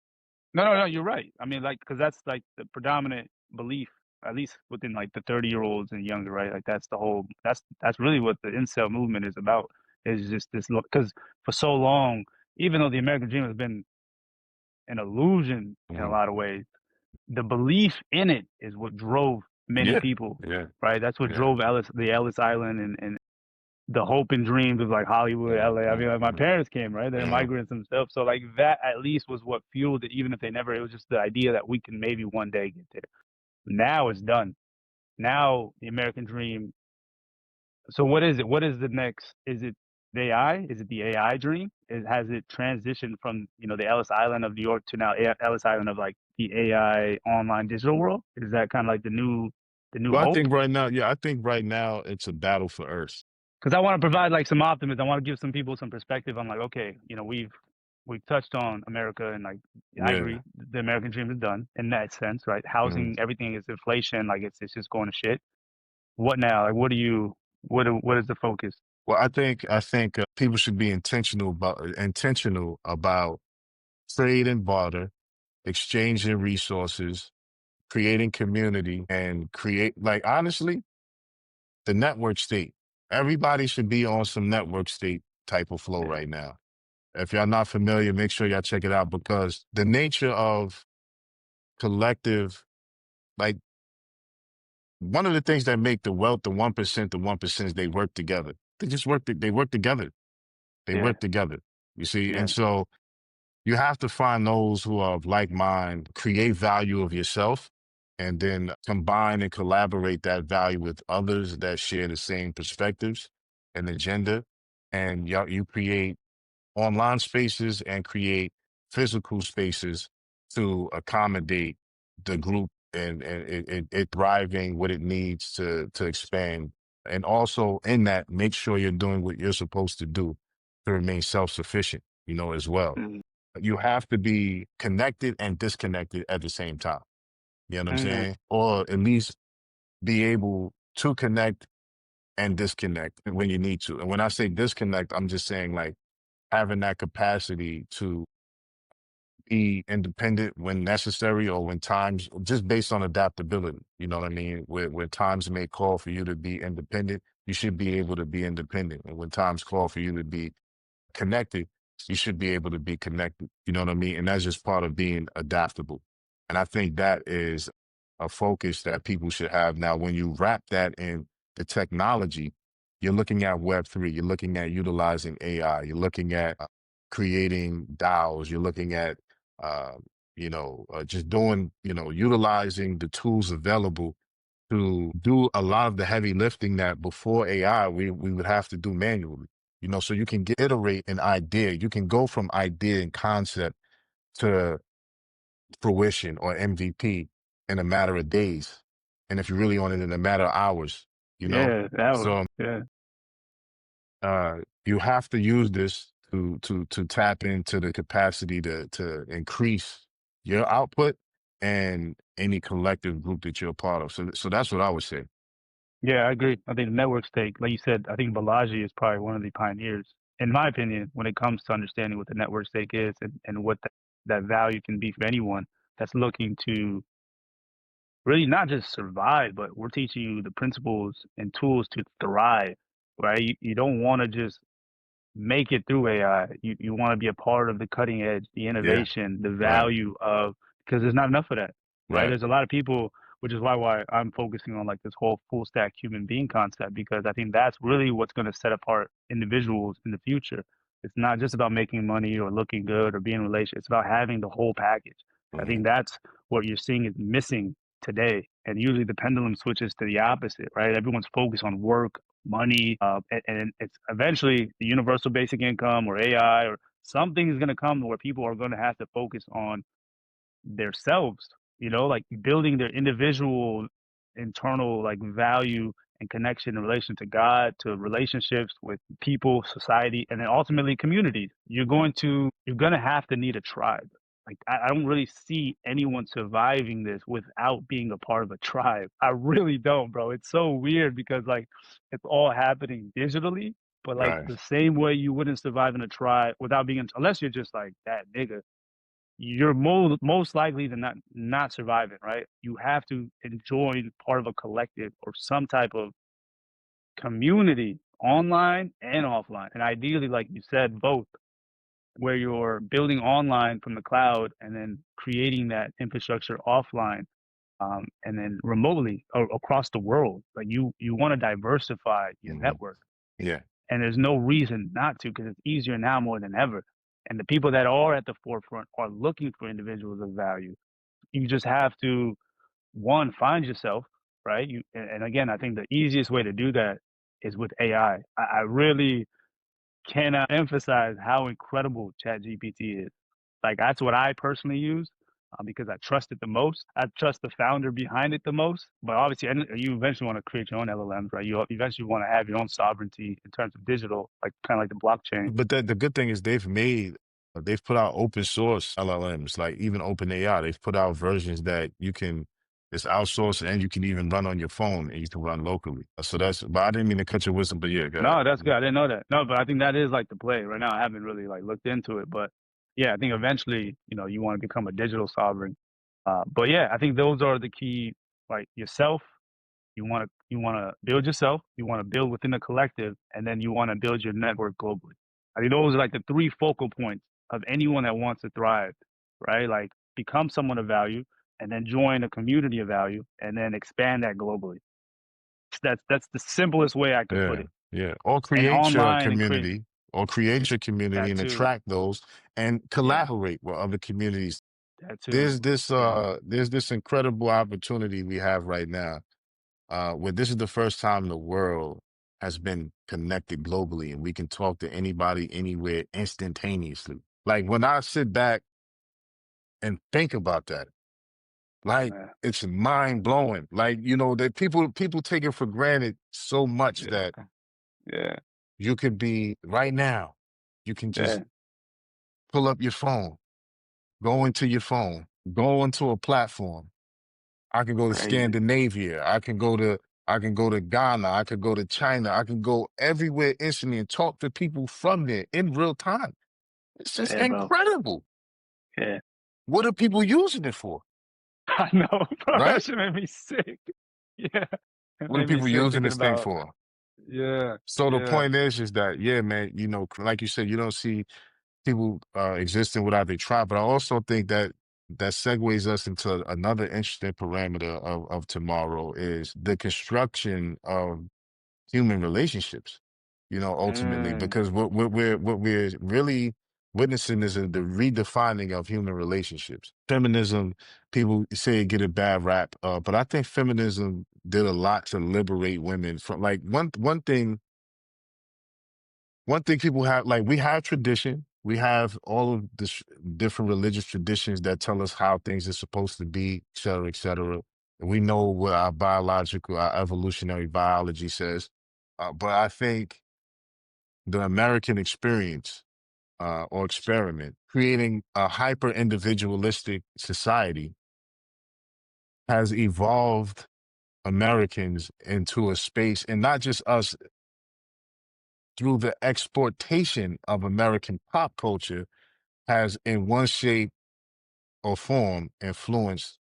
No, no, no. You're right. I mean, like, because that's like the predominant belief, at least within like the 30-year-olds and younger, right? Like that's the whole. That's really what the incel movement is about. Is just this because for so long, even though the American dream has been an illusion in a Mhm. lot of ways, the belief in it is what drove many Yeah, people, yeah, right? That's what yeah. drove the Ellis Island and the hope and dreams of like Hollywood, LA. I mean, like my Mhm, parents came, right? They're mhm. migrants themselves. So like that at least was what fueled it, even if they never, it was just the idea that we can maybe one day get there. Now it's done. Now the American dream. So what is it? What is the next? Is it the AI? Is it the AI dream? Has it transitioned from, the Ellis Island of New York to now Ellis Island of like the AI online digital world? Is that kind of like the new Well, I hope? think right now, yeah, I think right now it's a battle for Earth. Because I want to provide like some optimism. I want to give some people some perspective on like, okay, we've touched on America and like I Yeah. agree, the American dream is done in that sense, right? Mhm. Housing, everything is inflation, like it's just going to shit. What now? Like, what is the focus? Well, I think people should be intentional about trade and barter, exchanging resources, creating community, and create like honestly the network state. Everybody should be on some network state type of flow Yeah, right now. If y'all not familiar, make sure y'all check it out because the nature of collective, like one of the things that make the wealth, the 1%, is they work together. They just work, they work together. They yeah, work together. You see? yeah. And so you have to find those who are of like mind, create value of yourself, and then combine and collaborate that value with others that share the same perspectives and agenda. And you create online spaces and create physical spaces to accommodate the group and it thriving what it needs to expand. And also in that, make sure you're doing what you're supposed to do to remain self-sufficient, as well. Mhm. You have to be connected and disconnected at the same time. You know what I'm Mhm. saying? Or at least be able to connect and disconnect when you need to. And when I say disconnect, I'm just saying like having that capacity to be independent when necessary or when times just based on adaptability. You know what I mean? Where times may call for you to be independent, you should be able to be independent. And when times call for you to be connected, you should be able to be connected. You know what I mean? And that's just part of being adaptable. And I think that is a focus that people should have. Now, when you wrap that in the technology, you're looking at Web3, you're looking at utilizing AI, you're looking at creating DAOs, you're looking at, uh, just doing, utilizing the tools available to do a lot of the heavy lifting that before AI we would have to do manually. So you can iterate an idea. You can go from idea and concept to fruition or MVP in a matter of days. And if you're really on it in a matter of hours, you know. Yeah, that was, So yeah. you have to use this to tap into the capacity to increase your output and any collective group that you're a part of. So that's what I would say. Yeah, I agree. I think the network stake, like you said, I think Balaji is probably one of the pioneers, in my opinion, when it comes to understanding what the network stake is and what that value can be for anyone that's looking to really not just survive, but we're teaching you the principles and tools to thrive, right? You don't want to just make it through AI. You want to be a part of the cutting edge, the Yeah. innovation, the Right. value of, because there's not enough of that, right? Right. There's a lot of people, which is why I'm focusing on like this whole full stack human being concept, because I think that's really what's going to set apart individuals in the future. It's not just about making money or looking good or being in a relationship. It's about having the whole package. I think Mhm. that's what you're seeing is missing today. And usually the pendulum switches to the opposite, right? Everyone's focused on work, money, and it's eventually the universal basic income or AI or something is going to come where people are going to have to focus on themselves, like building their individual internal like value and connection in relation to God, to relationships with people, society, and then ultimately communities. You're gonna have to need a tribe. Like I don't really see anyone surviving this without being a part of a tribe. I really don't, bro. It's so weird because like it's all happening digitally, but like Right. the same way you wouldn't survive in a tribe without being unless you're just like that nigga, you're most likely to not survive it, right? You have to join part of a collective or some type of community, online and offline, and ideally, like you said, both, where you're building online from the cloud and then creating that infrastructure offline, and then remotely or across the world. Like you want to diversify your Hmm. network, Yeah. and there's no reason not to because it's easier now more than ever. And the people that are at the forefront are looking for individuals of value. You just have to, one, find yourself, right? And again, I think the easiest way to do that is with AI. I really cannot emphasize how incredible ChatGPT is. Like that's what I personally use, because I trust it the most. I trust the founder behind it the most. But obviously, and you eventually want to create your own LLMs, right? You eventually want to have your own sovereignty in terms of digital, like kind of like the blockchain. But the good thing is they've put out open source LLMs, like even OpenAI. They've put out versions that it's outsourced and you can even run on your phone and you can run locally. So but I didn't mean to cut your wisdom, but yeah, go ahead. No, that's Yeah. good. I didn't know that. No, but I think that is like the play right now. I haven't really like looked into it, but yeah, I think eventually, you want to become a digital sovereign. But yeah, I think those are the key, like yourself. You want to build yourself. You want to build within a collective, and then you want to build your network globally. I think those are like the three focal points of anyone that wants to thrive, right? Like become someone of value, and then join a community of value, and then expand that globally. That's the simplest way I could put Yeah. it. Yeah. Or And create your online and create community or create your community that and too. attract those and Yeah, collaborate with other communities. that too. Yeah. There's this incredible opportunity we have right now, where this is the first time the world has been connected globally and we can talk to anybody anywhere instantaneously. Like when I sit back and think about that, like Yeah. it's mind blowing. Like, that people take it for granted so much that Yeah. Yeah. you could be right now, you can just Yeah. pull up your phone, go into your phone, go into a platform. I can go to Crazy. Scandinavia. I can go to Ghana. I could go to China. I can go everywhere instantly and talk to people from there in real time. It's just Yeah, bro. incredible. Yeah. What are people using it for? I know, bro. That Right? shit made me sick. Yeah. It What are made me people sick using thinking this thing about, for? yeah. So the Yeah. point is that, yeah, man, like you said, you don't see people existing without their tribe. But I also think that segues us into another interesting parameter of tomorrow is the construction of human relationships, ultimately, Mm. because what we're really witnessing is the redefining of human relationships. Feminism, people say it get a bad rap, but I think feminism did a lot to liberate women from like one thing people have, like, we have tradition. We have all of the different religious traditions that tell us how things are supposed to be, et cetera, et cetera. And we know what our evolutionary biology says. But I think the American experience, or experiment, creating a hyper individualistic society, has evolved Americans into a space, and not just us, through the exportation of American pop culture, has in one shape or form influenced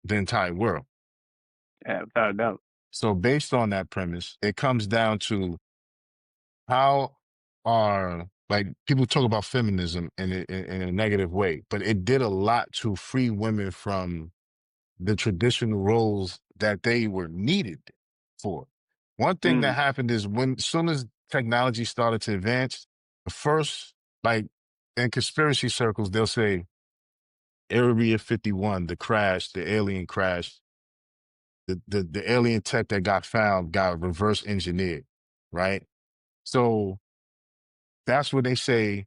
the entire world. Yeah, without a doubt. So based on that premise, it comes down to how are, like, people talk about feminism in a negative way, but it did a lot to free women from the traditional roles that they were needed for. One thing that Mm. happened is when soon as technology started to advance, the first, like, in conspiracy circles, they'll say Area 51, the crash, the alien crash, the alien tech that got found got reverse engineered, right? So that's what they say.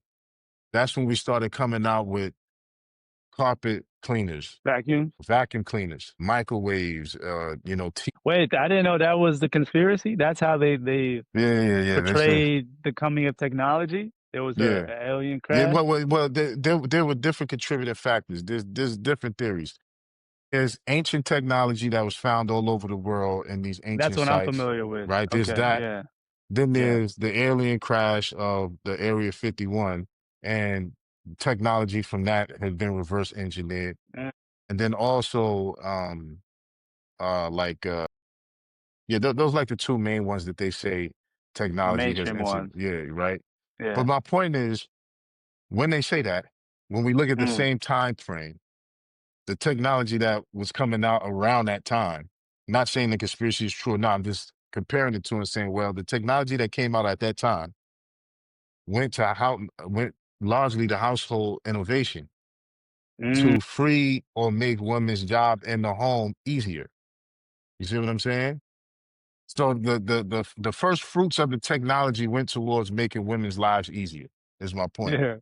That's when we started coming out with carpet cleaners, Vacuums. vacuum cleaners, microwaves, Wait, I didn't know that was the conspiracy. That's how they yeah, yeah, yeah. That's it. portrayed the coming of technology. There was Yeah. a alien Yeah, crash. there were different contributing factors. There's different theories. There's ancient technology that was found all over the world in these That's ancient what I'm sites, familiar with. right? There's Okay, that. yeah, Then yeah. there's the alien crash of the Area 51, and technology from that has been reverse engineered. Mm, And then also, yeah, those like the two main ones that they say the technology has mainstream entered. ones. Yeah, right. But Yeah. my point is, when they say that, when we look at the Mm, same time frame, the technology that was coming out around that time, not saying the conspiracy is true or not, I'm just comparing it to and saying, well, the technology that came out at that time went largely to household innovation mm, to free or make women's job in the home easier. You see what I'm saying? So the first fruits of the technology went towards making women's lives easier, is my point. yeah,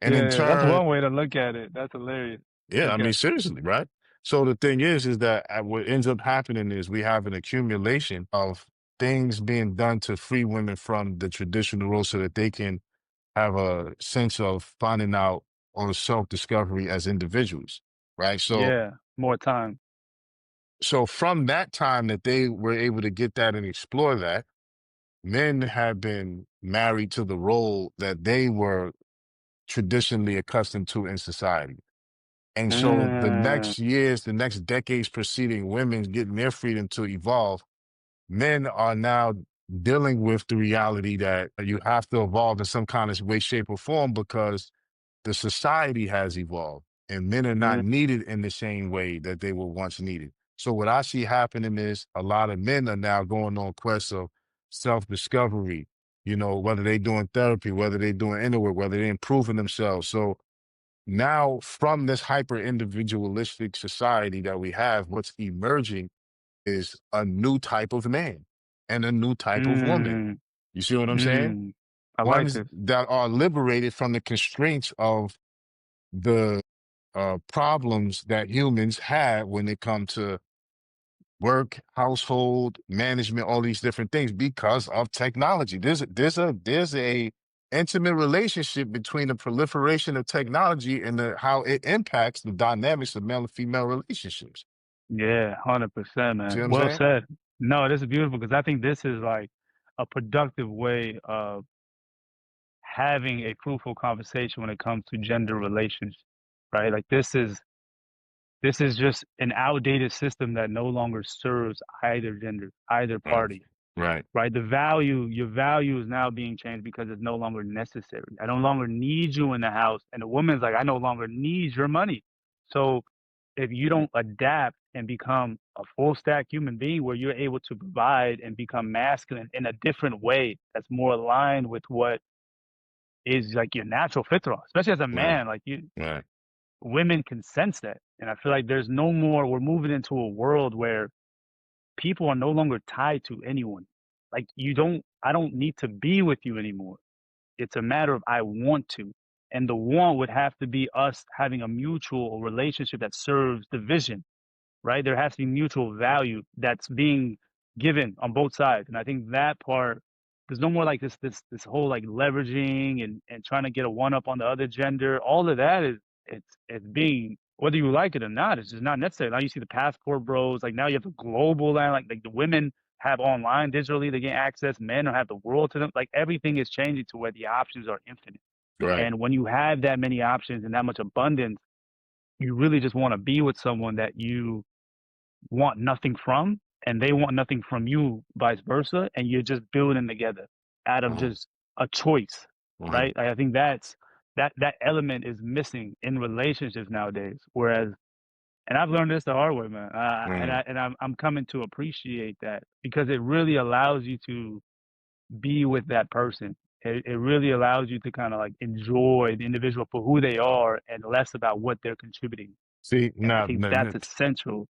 And yeah, in yeah. That's turn, one way to look at it. That's hilarious. yeah, I Okay. mean, seriously, right? So the thing is that what ends up happening is we have an accumulation of things being done to free women from the traditional role so that they can have a sense of finding out or self-discovery as individuals, right? Yeah, more time. So from that time that they were able to get that and explore that, men have been married to the role that they were traditionally accustomed to in society. And so the Mm, next years, the next decades preceding women getting their freedom to evolve, men are now dealing with the reality that you have to evolve in some kind of way, shape, or form because the society has evolved and men are not mm, needed in the same way that they were once needed. So what I see happening is a lot of men are now going on quests of self-discovery, whether they're doing therapy, whether they're doing inner work, whether they're improving themselves. So now from this hyper individualistic society that we have, what's emerging is a new type of man and a new type of woman. mm, You see what I'm saying? mm. I like Ones this. that are liberated from the constraints of the problems that humans have when it comes to work, household management, all these different things because of technology. There's a intimate relationship between the proliferation of technology and how it impacts the dynamics of male and female relationships. Yeah, 100%, See man. what I'm Well saying? said. No, this is beautiful because I think this is like a productive way of having a fruitful conversation when it comes to gender relations, right? Like this is just an outdated system that no longer serves either gender, either Right. party, Right. right? Your value is now being changed because it's no longer necessary. I no longer need you in the house. And the woman's like, I no longer need your money. So if you don't adapt and become a full stack human being where you're able to provide and become masculine in a different way that's more aligned with what is like your natural fitra, especially as a Right. man, like you Right. women can sense that. And I feel like there's no more, we're moving into a world where people are no longer tied to anyone. Like I don't need to be with you anymore. It's a matter of I want to. And the want would have to be us having a mutual relationship that serves the vision, right? There has to be mutual value that's being given on both sides. And I think that part, there's no more like this whole like leveraging and trying to get a one up on the other gender. All of that is it's being whether you like it or not, it's just not necessary. Now you see the passport bros, like now you have the global land, like the women have online digitally, they get access, men don't have the world to them. Like everything is changing to where the options are infinite. Right. And when you have that many options and that much abundance, you really just want to be with someone that you want nothing from and they want nothing from you, vice versa, and you're just building together out of Uh-huh. just a choice, Uh-huh. right? I think that element is missing in relationships nowadays. Whereas, and I've learned this the hard way, man. Uh-huh. I'm coming to appreciate that because it really allows you to be with that person. It really allows you to kind of like enjoy the individual for who they are and less about what they're contributing. See, And I now, think that's essential.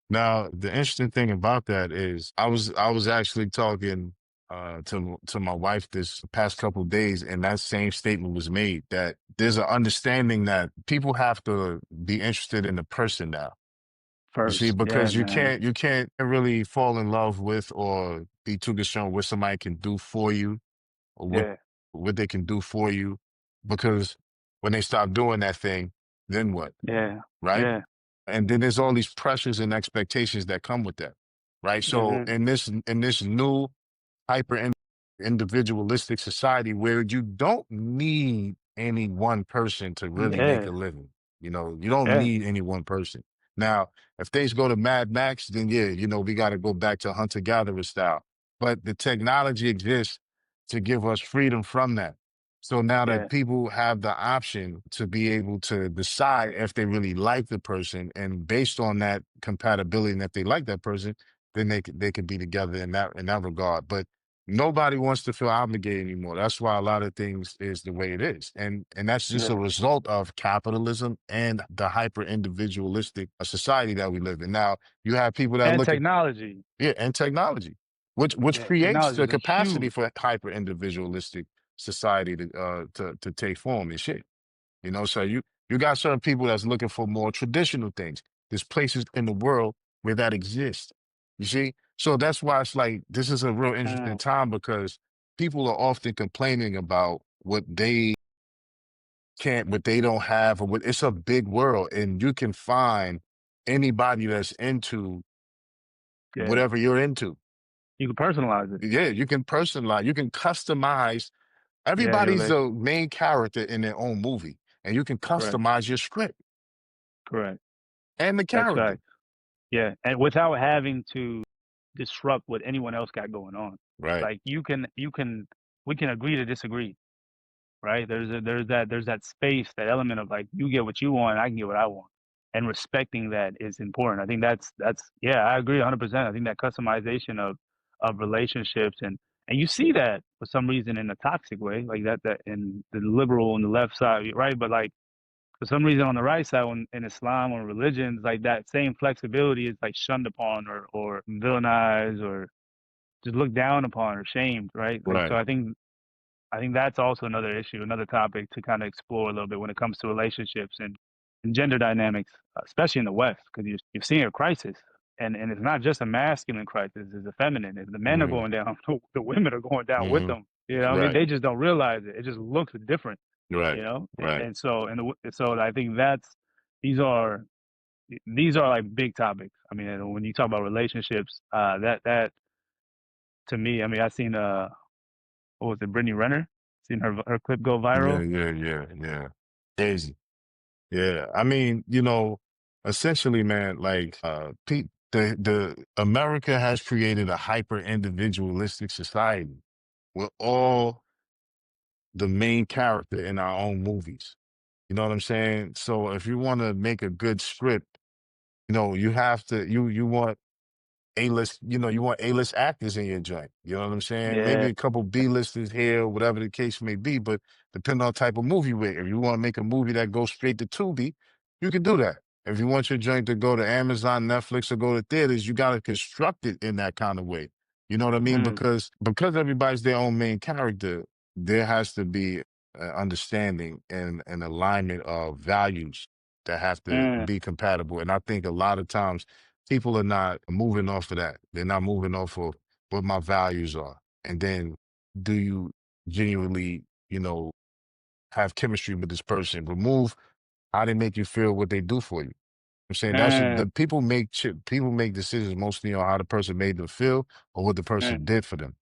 now the interesting thing about that is I was actually talking. to my wife this past couple of days, and that same statement was made that there's an understanding that people have to be interested in the person now. You see, First. Yeah, because man. you can't really fall in love with or be too concerned with what somebody can do for you or Yeah. what they can do for you, because when they stop doing that thing, then what? Yeah. Right? Yeah. And then there's all these pressures and expectations that come with that. Right. So Mhm. in this new hyper individualistic society where you don't need any one person to really make a Yeah. living. You know, you don't Yeah. need any one person. Now, if things go to Mad Max, then yeah, you know, we got to go back to hunter gatherer style. But the technology exists to give us freedom from that. So now that Yeah. people have the option to be able to decide if they really like the person, and based on that compatibility, and if they like that person, then they could be together in that regard. But nobody wants to feel obligated anymore. That's why a lot of things is the way it is. And that's just a Yeah. result of capitalism and the hyper individualistic society that we live in. Now, you have people that And look at, technology. yeah, and technology, which Yeah, creates technology the is a capacity huge. for hyper individualistic society to take form and shit. You know, so you got certain people that's looking for more traditional things. There's places in the world where that exists. You see? So that's why it's like this is a real interesting Mm. time, because people are often complaining about what they can't, what they don't have, or what it's a big world, and you can find anybody that's into Yeah. whatever you're into. You can personalize it. Yeah, you can personalize, you can customize. Yeah, your Everybody's relation. a main character in their own movie, and you can Correct. customize your script Correct. and the That's character. fact. Yeah, and without having to disrupt what anyone else got going on. Right. Like we can agree to disagree, right? There's that space, that element of like you get what you want, I can get what I want. And respecting that is important. I think that's yeah, I agree 100%. I think that customization of relationships, and you see that for some reason in a toxic way, like that in the liberal and the left side, right? But like for some reason on the right side, when in Islam or religions, like that same flexibility is like shunned upon or villainized or just looked down upon or shamed, right? Like so Right. I think that's also another issue, another topic to kind of explore a little bit when it comes to relationships and gender dynamics, especially in the West, because you're seeing a crisis. And it's not just a masculine crisis, it's a feminine. If the men are Hmm. going down, the women are going down with Hmm. them. You know, what I mean, Right. they just don't realize it. It just looks different, Right. you know. Right. And so, so I think these are these are like big topics. I mean, and when you talk about relationships, that to me, I mean, I seen what was it, Brittany Renner? Seen her clip go Yeah. viral. Yeah. Yeah. Yeah. Crazy. Yeah. I mean, you know, essentially, man, like, the America has created a hyper individualistic society. We're all the main character in our own movies. You know what I'm saying? So if you want to make a good script, you know, you have to, you want A-list, you know, you want A-list actors in your joint. You know what I'm saying? Maybe Yeah. a couple B-listers here, whatever the case may be, but depending on the type of movie with. If you want to make a movie that goes straight to Tubi, you can do that. If you want your joint to go to Amazon, Netflix, or go to theaters, you got to construct it in that kind of way. You know what I mean? Mm, Because everybody's their own main character, there has to be an understanding and an alignment of values that have to mm, be compatible. And I think a lot of times people are not moving off of that. They're not moving off of what my values are. And then do you genuinely, you know, have chemistry with this person? Remove how they make you feel, what they do for you. I'm saying that's mm, the people make decisions mostly on how the person made them feel or what the person mm, did for them.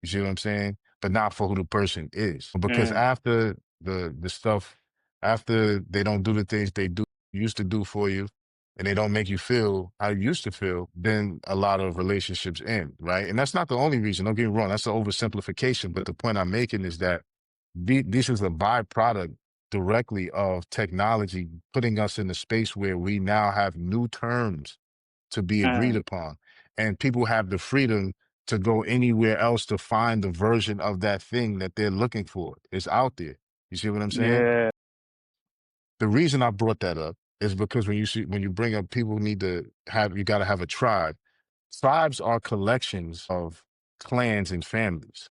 You see what I'm saying? But not for who the person is. Because mm, after the stuff, after they don't do the things they do used to do for you, and they don't make you feel how you used to feel, then a lot of relationships end, right? And that's not the only reason. Don't get me wrong, that's an oversimplification. But the point I'm making is that this is a byproduct directly of technology putting us in a space where we now have new terms to be agreed mm. upon. And people have the freedom to go anywhere else to find the version of that thing that they're looking for. It's out there. You see what I'm saying? Yeah. The reason I brought that up is because when you bring up people need to have, you got to have a tribe. Tribes are collections of clans and families.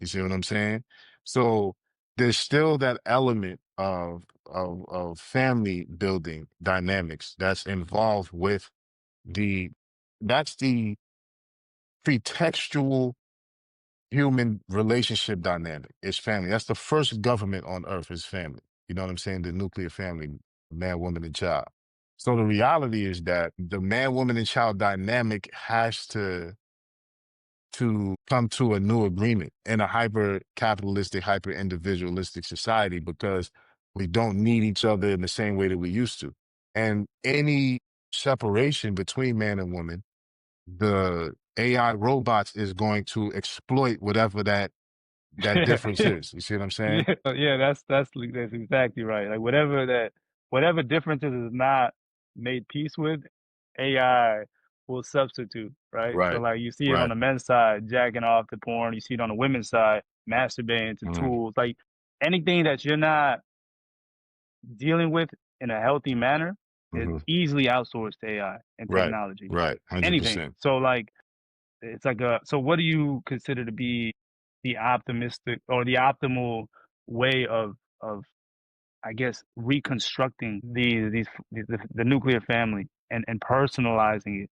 You see what I'm saying? So there's still that element of family building dynamics that's involved with the that's the pretextual human relationship dynamic. It's family. That's the first government on earth is family. You know what I'm saying? The nuclear family, man, woman, and child. So the reality is that the man, woman, and child dynamic has to come to a new agreement in a hyper capitalistic, hyper individualistic society because we don't need each other in the same way that we used to. And any separation between man and woman, the AI robots is going to exploit whatever that Yeah, difference yeah, is. You see what I'm saying? yeah. That's exactly right. Like whatever differences is not made peace with, AI will substitute, right? So Right. like you see it on Right. the men's side, jacking off to porn. You see it on the women's side, masturbating to Hmm. tools. Like anything that you're not dealing with in a healthy manner is Hmm. easily outsourced to AI and Right. technology. Right. Anything. 100%. So like it's like a so what do you consider to be the optimistic or the optimal way of I guess reconstructing the nuclear family and personalizing it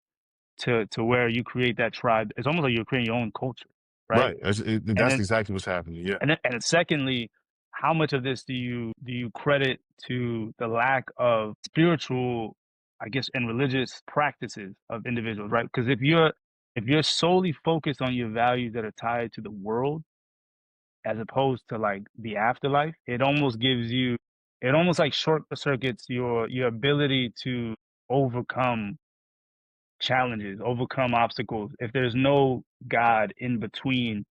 to where you create that tribe. It's almost like you're creating your own culture, right? Right. And That's then exactly what's happening. Yeah. and then secondly, how much of this do you credit to the lack of spiritual, I guess, and religious practices of individuals, right? Because if you're solely focused on your values that are tied to the world as opposed to like the afterlife, it almost like short circuits your ability to overcome challenges, overcome obstacles. If there's no God in between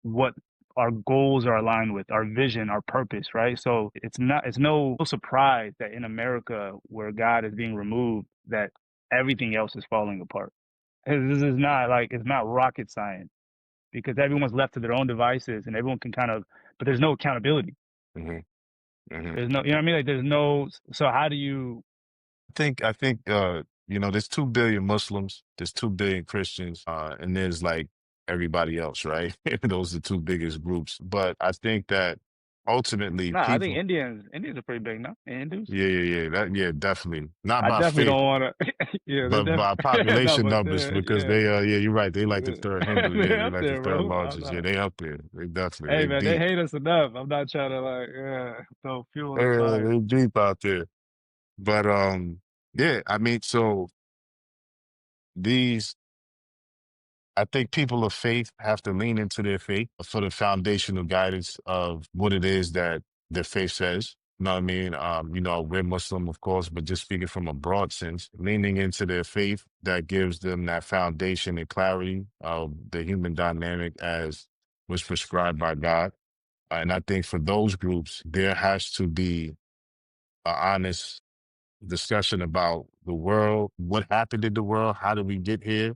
what our goals are aligned with, our vision, our purpose, right? So it's no surprise that in America where God is being removed, that everything else is falling apart. This is not like it's not rocket science because everyone's left to their own devices and everyone can kind of, but there's no accountability. Hmm. Hmm. There's no, you know what I mean? Like there's no, so how do you, I think there's 2 billion Muslims, there's 2 billion Christians, and there's like everybody else, right? Those are the two biggest groups. But I think that ultimately nah, I think people, Indians are pretty big, no? Hindus? yeah, definitely. Not I by definitely faith, don't want to, yeah, they're but by definitely, no, population but numbers, they're, because yeah, they yeah, you're right. They like the third Hindu. Yeah, they're they up like the there, third bro. I'm largest. Yeah, not, they up there. They definitely hey they man, they deep. hate us enough. I'm not trying to like, throw fuel on the fire. They deep out there. But yeah, I mean, so these I think people of faith have to lean into their faith for the foundational guidance of what it is that their faith says. You know what I mean? We're Muslim, of course, but just speaking from a broad sense, leaning into their faith that gives them that foundation and clarity of the human dynamic as was prescribed by God. And I think for those groups, there has to be an honest discussion about the world, what happened in the world, how did we get here,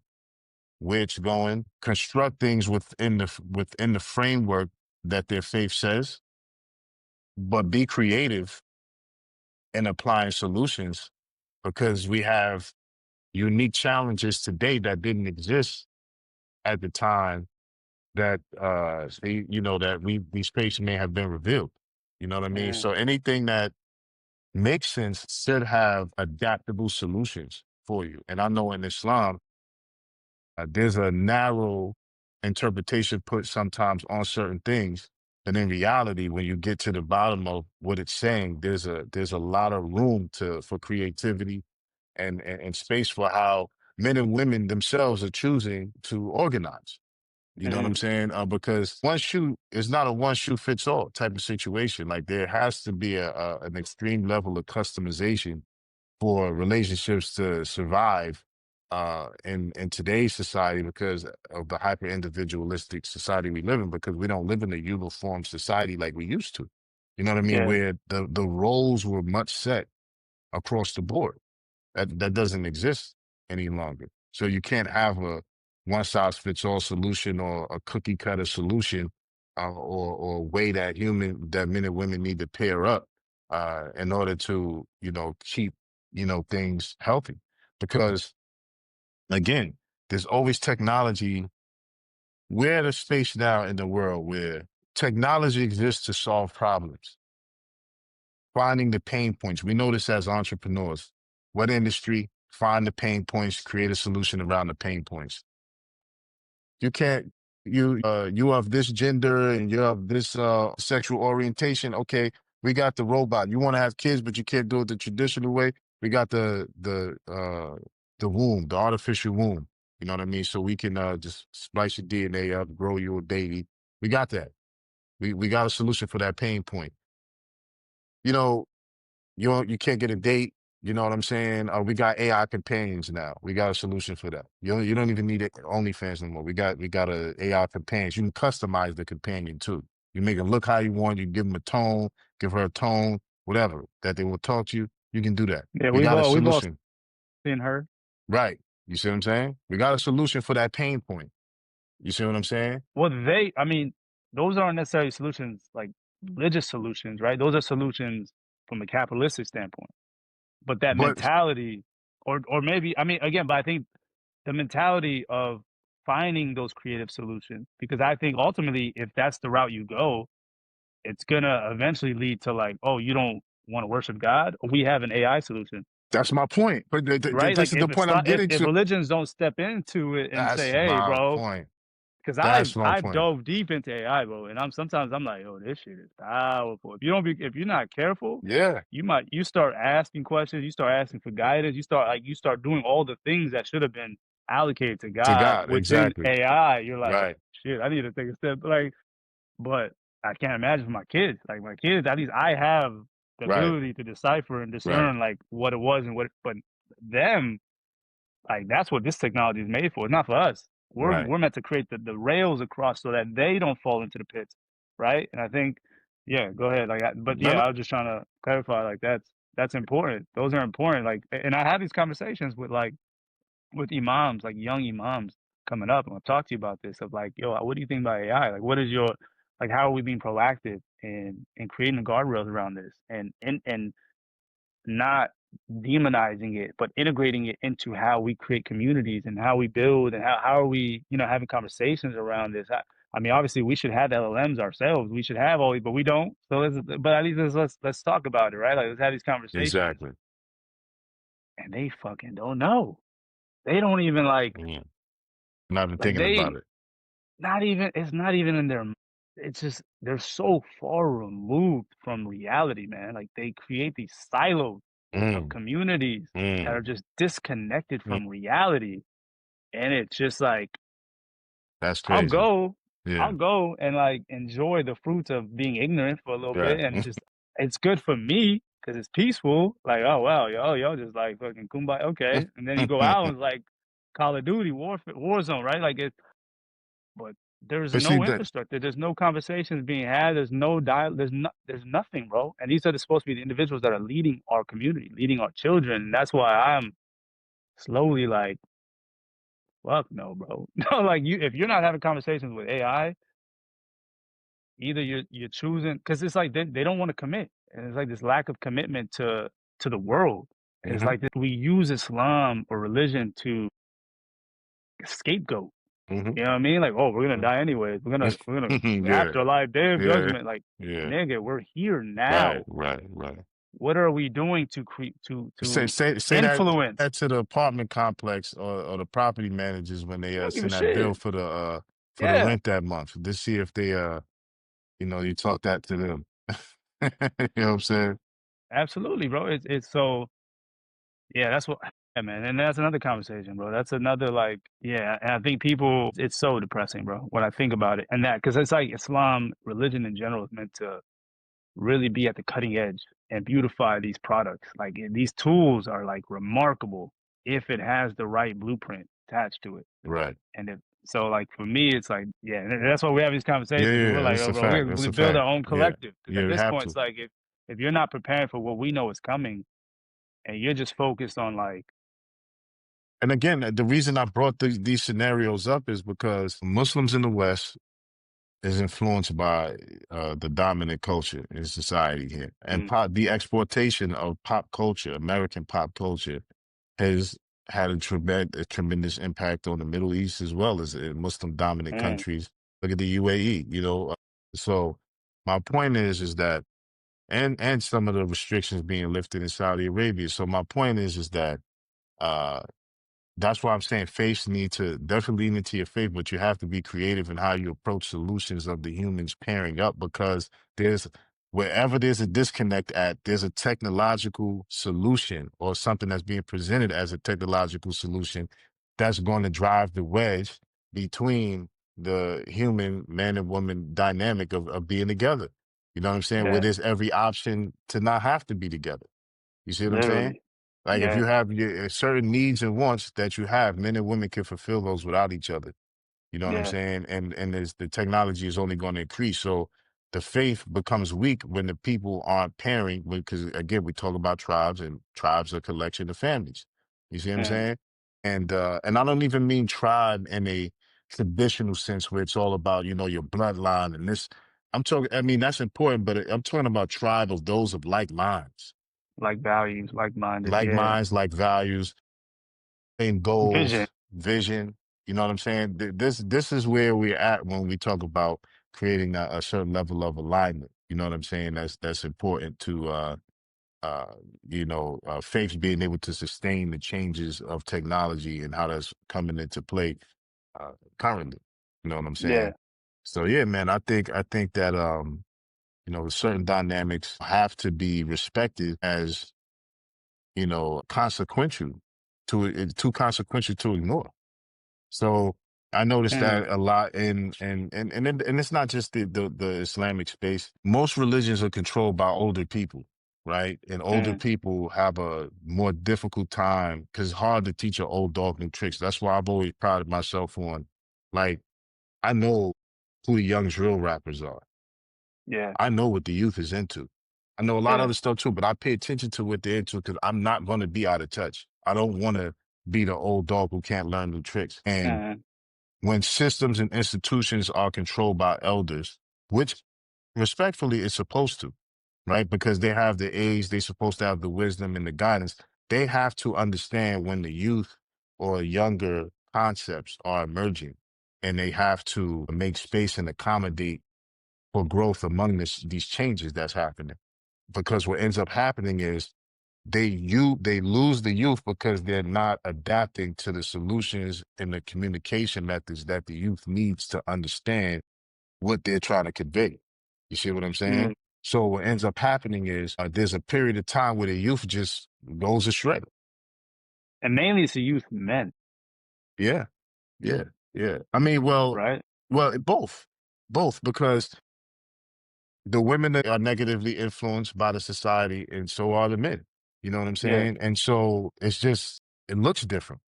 where it's going, construct things within the framework that their faith says, but be creative in applying solutions because we have unique challenges today that didn't exist at the time that that these spaces may have been revealed. You know what I mean? Mm, So anything that makes sense should have adaptable solutions for you. And I know in Islam, there's a narrow interpretation put sometimes on certain things, but in reality, when you get to the bottom of what it's saying, there's a lot of room for creativity and space for how men and women themselves are choosing to organize. You know what I'm mm, saying? Because one shoe is not a one shoe fits all type of situation. Like there has to be an extreme level of customization for relationships to survive in today's society because of the hyper individualistic society we live in, because we don't live in a uniform society like we used to. You know what I mean? yeah, Where the roles were much set across the board. That doesn't exist any longer. So you can't have a one size fits all solution or a cookie cutter solution, or a way that men and women need to pair up in order to keep things healthy. Because again, there's always technology we're at a space now in the world where technology exists to solve problems, finding the pain points. We know this as entrepreneurs. What industry? Find the pain points, create a solution around the pain points. You can't, you have this gender and you have this sexual orientation. Okay, we got the robot. You want to have kids, but you can't do it the traditional way. We got the womb, the artificial womb. You know what I mean? So we can just splice your DNA up, grow you a baby. We got that. We got a solution for that pain point. You know, you can't get a date. You know what I'm saying? We got AI companions now. We got a solution for that. You don't even need it OnlyFans no more. We got a AI companions. You can customize the companion too. You make it look how you want. You give them a tone, give her a tone, whatever that they will talk to you. You can do that. Yeah, We got a we've all solution, seen her. right? You see what I'm saying? We got a solution for that pain point. You see what I'm saying? Well, I mean, those aren't necessarily solutions like religious solutions, right? Those are solutions from a capitalistic standpoint. But that But mentality, or maybe, I mean, again, but I think the mentality of finding those creative solutions, because I think ultimately, if that's the route you go, it's gonna eventually lead to like, oh, you don't want to worship God? We have an AI solution, that's my point. But right? Like this is the point I'm getting if to. religions don't step into it and say, That's hey, my bro, point. because That's my I've point. dove deep into AI, bro, and I'm like, oh, this shit is powerful. If you're not careful, Yeah, you start asking questions, you start asking for guidance, you start doing all the things that should have been allocated to to God God, within exactly. AI. You're like, Right, shit, I need to take a step. Like, but I can't imagine for my kids. Like my kids, at least I have the right, ability to decipher and right, discern like what it was and but them, like that's what this technology is made for. It's not for us. right. We're meant to create the rails across so that they don't fall into the pits, right? And I think, yeah, go ahead. But No, yeah, no, I was just trying to clarify. Like that's important. Those are important. Like, and I have these conversations with imams, like young imams coming up, and I'll talk to you about this. Of like, yo, what do you think about AI? Like, what is your like? How are we being proactive in creating the guardrails around this, and not demonizing it, but integrating it into how we create communities and how we build and how are we, having conversations around this. I mean, obviously we should have LLMs ourselves. We should have all these, but we don't. So but at least let's talk about it, right? Like let's have these conversations. exactly. And they fucking don't know. They don't even Yeah. Not even like thinking about they it. not even it's not even in their it's just they're so far removed from reality, man. Like they create these silos of Mm, communities that are mm, just disconnected mm. from reality. And it's just like, That's I'll crazy. go, I'll Yeah, go and like enjoy the fruits of being ignorant for a little bit. right. And it's good for me because it's peaceful. Like, oh, wow, yo, just like fucking kumbaya. Okay. And then you go out and it's like Call of Duty, Warzone, right? But there's But see no that, infrastructure. There's no conversations being had. There's no dial. There's nothing, bro. And these are supposed to be the individuals that are leading our community, leading our children. And that's why I'm slowly like, fuck no, bro. No, like if you're not having conversations with AI, either you're choosing because it's like they don't want to commit, and it's like this lack of commitment to the world. And it's hmm like we use Islam or religion to scapegoat. hmm You know what I mean? Like, oh, we're gonna die anyways. We're gonna yeah, afterlife, day of yeah, judgment. Like, yeah. nigga, we're here Right, now. right, right. What are we doing to create Say to say say influence? that to the apartment complex or the property managers when they They don't give a send that bill shit. for the Yeah, rent that month. To see if they you talk that to them. You know what I'm saying? absolutely, bro. It's so yeah, that's what yeah, man, and that's another conversation, bro. That's another like, yeah, and I think people, it's so depressing, bro, when I think about it, and that because it's like Islam, religion in general, is meant to really be at the cutting edge and beautify these products. Like these tools are like remarkable if it has the right blueprint attached to it, Right. and if so, like for me, it's like, yeah, and that's why we have these Yeah, conversations. yeah, We're yeah. like, That's oh, a bro, fact. we That's a build our fact. own Yeah. collective because Yeah, at you this have point, it's to. like if you're not preparing for what we know is coming and you're just focused on like, And again, the reason I brought these scenarios up is because Muslims in the West is influenced by the dominant culture in society here, and mm, the exportation of pop culture, American pop culture, has had a tremendous impact on the Middle East as well as in Muslim dominant mm, countries. Look at the UAE, so my point is that and some of the restrictions being lifted in Saudi Arabia. So my point is that uh that's why I'm saying faiths need to definitely lean into your faith, but you have to be creative in how you approach solutions of the humans pairing up because there's wherever there's a disconnect at, there's a technological solution or something that's being presented as a technological solution that's going to drive the wedge between the human man and woman dynamic of being together. You know what I'm saying? Where yeah, there's every option to not have to be together. You see what I'm saying? literally, Like if you yeah, have your certain needs and wants that you have, men and women can fulfill those without each other. You know what I'm yeah, saying? And there's the technology is only going to increase. So the faith becomes weak when the people aren't pairing because again, we talk about tribes and tribes are a collection of families. You see what I'm mm, saying? And I don't even mean tribe in a traditional sense where it's all about, your bloodline and this. I'm talking, I mean, that's important, but I'm talking about tribe of those of like minds, like values, like-minded, yeah, like values, same vision, goals, vision. You know what I'm saying? This is where we're at when we talk about creating a certain level of alignment. You know what I'm saying? That's important to faith being able to sustain the changes of technology and how that's coming into play currently. You know what I'm yeah, saying? So yeah, man, I think that certain dynamics have to be respected as consequential too consequential to ignore. So I noticed mm, that a lot and it's not just the Islamic space. Most religions are controlled by older people, right? And older mm, people have a more difficult time because it's hard to teach an old dog new tricks. That's why I've always prided myself on, like, I know who the young drill rappers are. yeah, I know what the youth is into. I know a lot of yeah, other stuff too, but I pay attention to what they're into because I'm not going to be out of touch. I don't want to be the old dog who can't learn new tricks. And mm, when systems and institutions are controlled by elders, which respectfully is supposed to, right? Because they have the age, they're supposed to have the wisdom and the guidance. They have to understand when the youth or younger concepts are emerging and they have to make space and accommodate for growth among these changes that's happening. Because what ends up happening is they lose the youth because they're not adapting to the solutions and the communication methods that the youth needs to understand what they're trying to convey. You see what I'm saying? mm. So what ends up happening is there's a period of time where the youth just goes astray. And mainly it's the youth men, Yeah, yeah, yeah. I mean, right? both, because the women that are negatively influenced by the society, and so are the men. You know what I'm Yeah, saying? And so it looks different.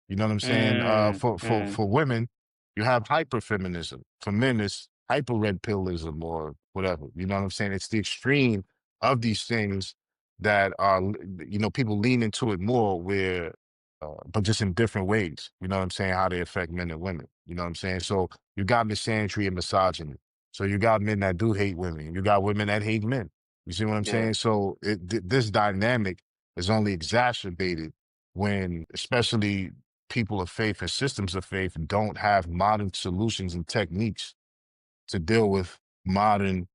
You know what I'm saying? mm, For mm, women, you have hyperfeminism. For men, it's hyper red pillism or whatever. You know what I'm saying? It's the extreme of these things that are, people lean into it more but just in different ways. You know what I'm saying? How they affect men and women. You know what I'm saying? So you got misandry and misogyny. So you got men that do hate women. You got women that hate men. You see what I'm yeah, saying? So this dynamic is only exacerbated when, especially people of faith and systems of faith, don't have modern solutions and techniques to deal with modern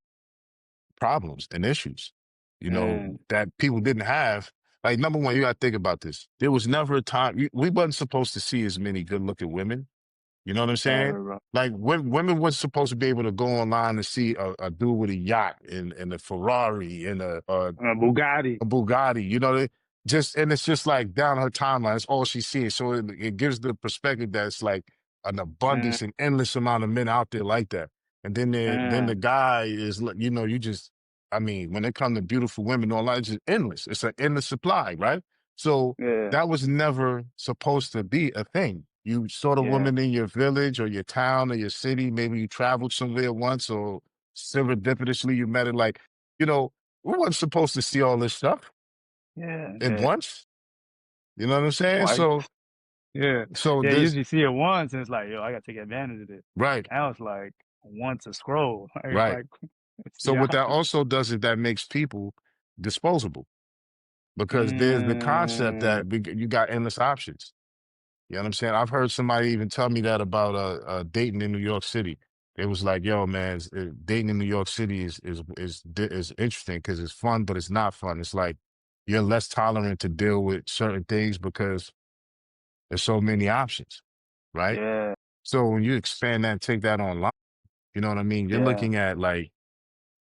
problems and issues, mm, that people didn't have. Like, number one, you got to think about this. There was never a time we wasn't supposed to see as many good looking women. You know what I'm saying? never, bro. Like women was supposed to be able to go online and see a dude with a yacht and a Ferrari and Bugatti, a Bugatti, and it's just like down her timeline. That's all she's seeing. So it gives the perspective that it's like an mm, abundance and endless amount of men out there like that. And then the mm, guy is, I mean, when it comes to beautiful women, all that, it's just endless. It's an endless supply, right? So yeah, that was never supposed to be a thing. You saw the yeah, woman in your village or your town or your city. Maybe you traveled somewhere once or serendipitously you met it. Like, you know, we weren't supposed to see all this stuff yeah, at yeah. once. You know what I'm saying? Twice, So, yeah, so yeah. this, Usually see it once, and it's like, yo, I gotta take advantage of this. right, Now it's like once a scroll. It's right. like it's So the what that opposite. also does is that makes people disposable. because there's the concept Mm, that you got endless options. You know what I'm saying? I've heard somebody even tell me that about dating in New York City. It was like, yo, man, dating in New York City is interesting because it's fun, but it's not fun. It's like you're less tolerant to deal with certain things because there's so many options, right? yeah, So when you expand that and take that online, you know what I mean? You're yeah. looking at like,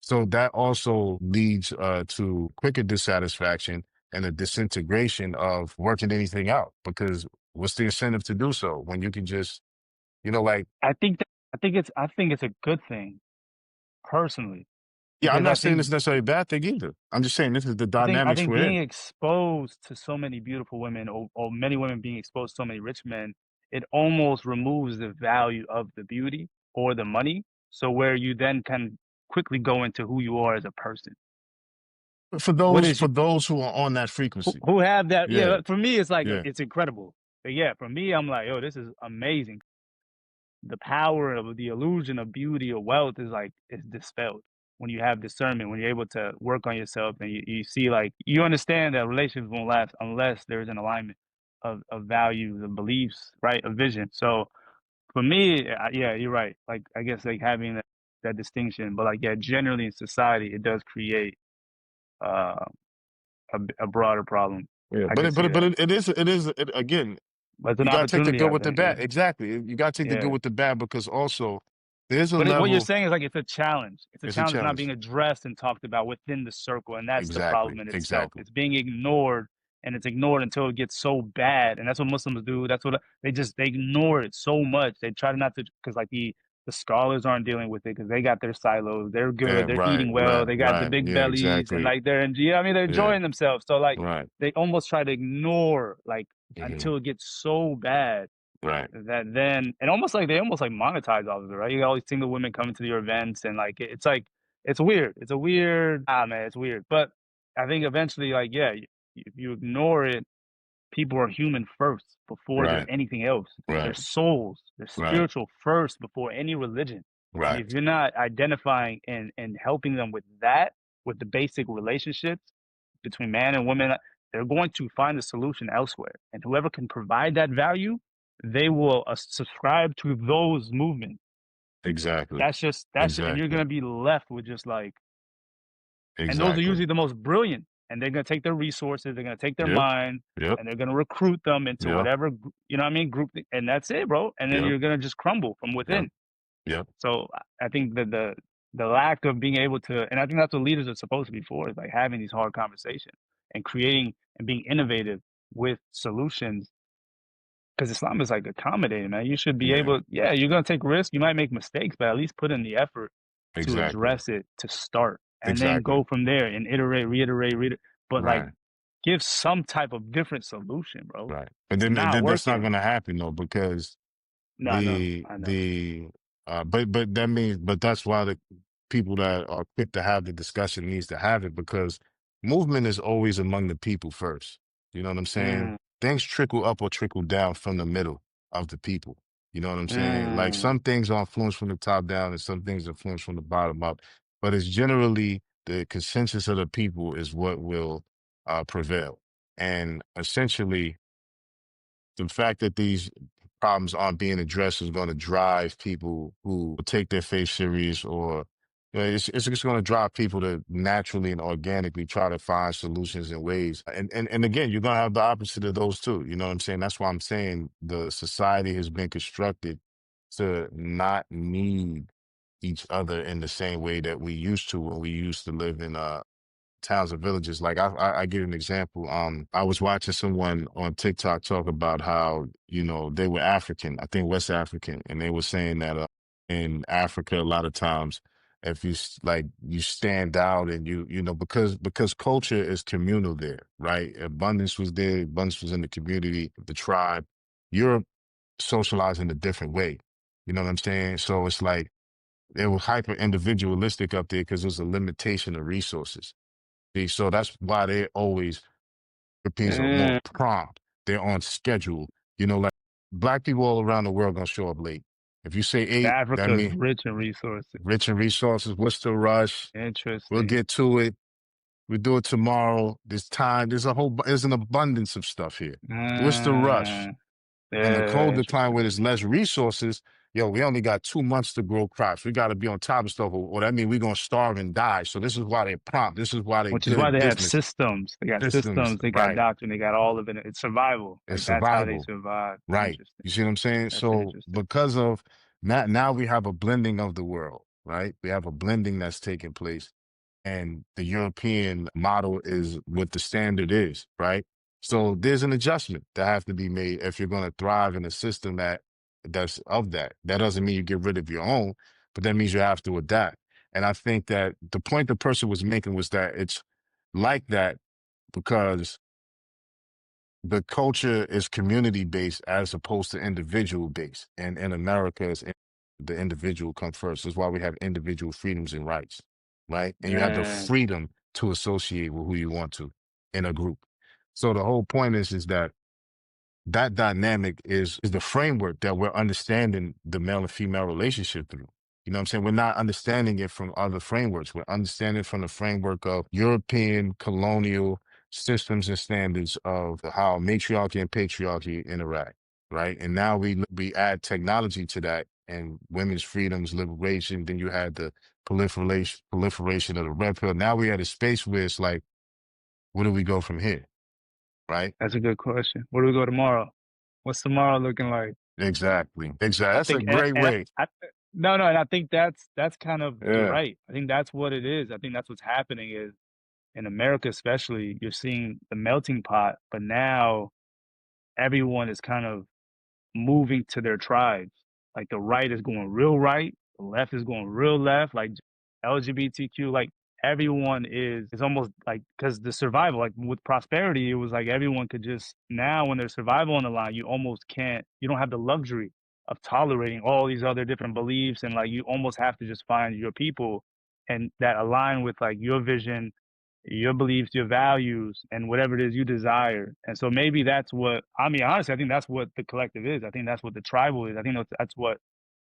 so that also leads to quicker dissatisfaction and a disintegration of working anything out because what's the incentive to do so when you can just, like, I think that, I think it's a good thing personally yeah, I'm because not saying it's necessarily a bad thing either. I'm just saying this is the I dynamics think we're being in. exposed to so many beautiful women or many women being exposed to so many rich men, it almost removes the value of the beauty or the money. So where you then can quickly go into who you are as a person. But for What those is for those who are on that frequency, who have that? Yeah, yeah, for me, it's like yeah, it's incredible. But yeah, for me, I'm like, yo, this is amazing. The power of the illusion of beauty or wealth is like it's dispelled when you have discernment, when you're able to work on yourself and you see like you understand that relationships won't last unless there's an alignment of values, of beliefs, right? Of vision. So for me, yeah, you're right. Like I guess like having that distinction, but like yeah, generally in society, it does create uh, a broader problem. yeah. I can see But that, again, but it's an you got to take the opportunity, good I with the think. Yeah, bad. Exactly. You got to take the good yeah. with the bad because also there's a What you're level, saying is like it's a challenge. It's a it's a challenge that's not being challenge. addressed and talked about within the circle, and that's the Exactly. problem in itself. Exactly. It's being ignored, and it's ignored until it gets so bad, and that's what Muslims do. That's what they ignore it so much. They try not to because like the scholars aren't dealing with it because they got their silos. They're good. Yeah, They're right, eating well. right, They got the right. big Yeah, bellies, and exactly. like they're you know what I mean they're Yeah, enjoying themselves. So like right. they almost try to ignore like Hmm. until it gets so bad Right. that then and almost like they almost like monetize off of it, right? You got all these single women coming to your events and like it's like it's weird. It's a weird man, it's weird. But I think eventually like yeah, if you ignore it, people are human first before they're Right. anything else. Their Right. souls, they're Right. spiritual first before any religion. And if Right. you're not identifying and helping them with that, with the basic relationships between man and woman, they're going to find a solution elsewhere. And whoever can provide that value, they will subscribe to those movements. Exactly. And you're Exactly. gonna be left with just like, and those are Exactly. usually the most brilliant. And they're gonna take their resources, they're gonna take their Yep. mind, Yep. and they're gonna recruit them into Yep. whatever you know what I mean group, and that's it, bro. And then Yep. you're gonna just crumble from Yep. within. Yep. So I think that the lack of being able to, and I think that's what leaders are supposed to be for, is like having these hard conversations and creating and being innovative with solutions. Because Islam is like accommodating, man. You should be Yeah. able, yeah, you're gonna take risks, you might make mistakes, but at least put in the effort to Exactly. address it to start, and then Exactly. go from there and iterate, reiterate. But like, Right. give some type of different solution, bro. Right. It's And not then that's not working. going to happen though, because No, I know. but that means, but that's why the people that are quick to have the discussion needs to have it because movement is always among the people first. You know what I'm saying? Mm, Things trickle up or trickle down from the middle of the people. You know what I'm saying? Like mm. some things are influenced from the top down and some things are influenced from the bottom up, but it's generally the consensus of the people is what will prevail. And essentially, the fact that these problems aren't being addressed is going to drive people who take their faith serious or it's just going to drive people to naturally and organically try to find solutions and ways. And again, you're going to have the opposite of those too. You know what I'm saying? That's why I'm saying the society has been constructed to not need each other in the same way that we used to when we used to live in towns and villages. Like I give an example. I was watching someone on TikTok talk about how, they were African, I think West African, and they were saying that in Africa, a lot of times, if like you stand out and because culture is communal there, right? Abundance was there, abundance was in the community, the tribe. Europe socialized in a different way. You know what I'm saying? So it's like they were hyper individualistic up there because there's a limitation of resources. See, so that's why they always Europeans are more Mm. prompt. They're on schedule. Like black people all around the world gonna show up late. If you say 8, that Africa is means rich in resources. rich in resources. What's the rush? We'll Interesting. get to it. We do it tomorrow. There's time. There's an abundance of stuff here. What's the rush? Mm, In a yeah, colder climate where interesting. there's less resources, yo, we only got 2 months to grow crops. We got to be on top of stuff, or that means we're gonna starve and die. So this is why they're prompt. This is why they're Which is good why at they have business systems. They got systems. systems, they got Right. doctrine, they got all of it. It's survival. It's Like that's how they survival. survive. Right. Interesting. You see what I'm saying? That's So interesting. because of now we have a blending of the world, right? We have a blending that's taking place. And the European model is what the standard is, right? So there's an adjustment that have to be made if you're going to thrive in a system that's of that. That doesn't mean you get rid of your own, but that means you have to adapt. And I think that the point the person was making was that it's like that because the culture is community based as opposed to individual based. And in America, the individual comes first. That's why we have individual freedoms and rights, right? And you have the Mm, freedom to associate with who you want to in a group. So the whole point is that that dynamic is the framework that we're understanding the male and female relationship through. You know what I'm saying? We're not understanding it from other frameworks. We're understanding it from the framework of European colonial systems and standards of how matriarchy and patriarchy interact, right? And now we add technology to that and women's freedoms, liberation. Then you had the proliferation of the red pill. Now we at a space where it's like, where do we go from here, right? that's a good question. Where do we go tomorrow? What's tomorrow looking like? Exactly. Exactly. I That's a think, great way. no, no, and I think that's kind of you're Yeah. right. I think that's what it is. I think that's what's happening is in America, especially, you're seeing the melting pot, but now everyone is kind of moving to their tribes. Like the right is going real right, the left is going real left, like LGBTQ, like everyone is almost like because the survival, like with prosperity, it was like everyone could just now when there's survival on the line, you almost can't, you don't have the luxury of tolerating all these other different beliefs and like you almost have to just find your people and that align with like your vision, your beliefs, your values, and whatever it is you desire. And so maybe that's what I mean. Honestly, I think that's what the collective is. I think that's what the tribal is. I think that's what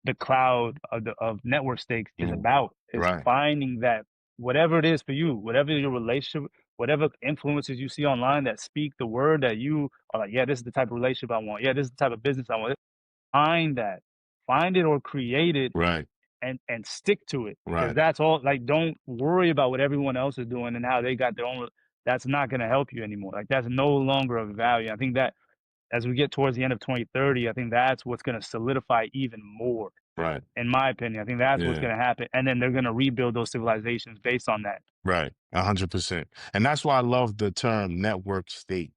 the cloud of network stakes is Mm, about. Is right, finding that whatever it is for you, whatever your relationship, whatever influences you see online that speak the word that you are like, yeah, this is the type of relationship I want. Yeah, this is the type of business I want. Find that, find it or create it right, and stick to it because right, that's all like don't worry about what everyone else is doing and how they got their own that's not going to help you anymore like that's no longer of value. I think that as we get towards the end of 2030 I think that's what's going to solidify even more right. in my opinion. I think that's what's Yeah, going to happen and then they're going to rebuild those civilizations based on that. right. 100%. And that's why I love the term network state,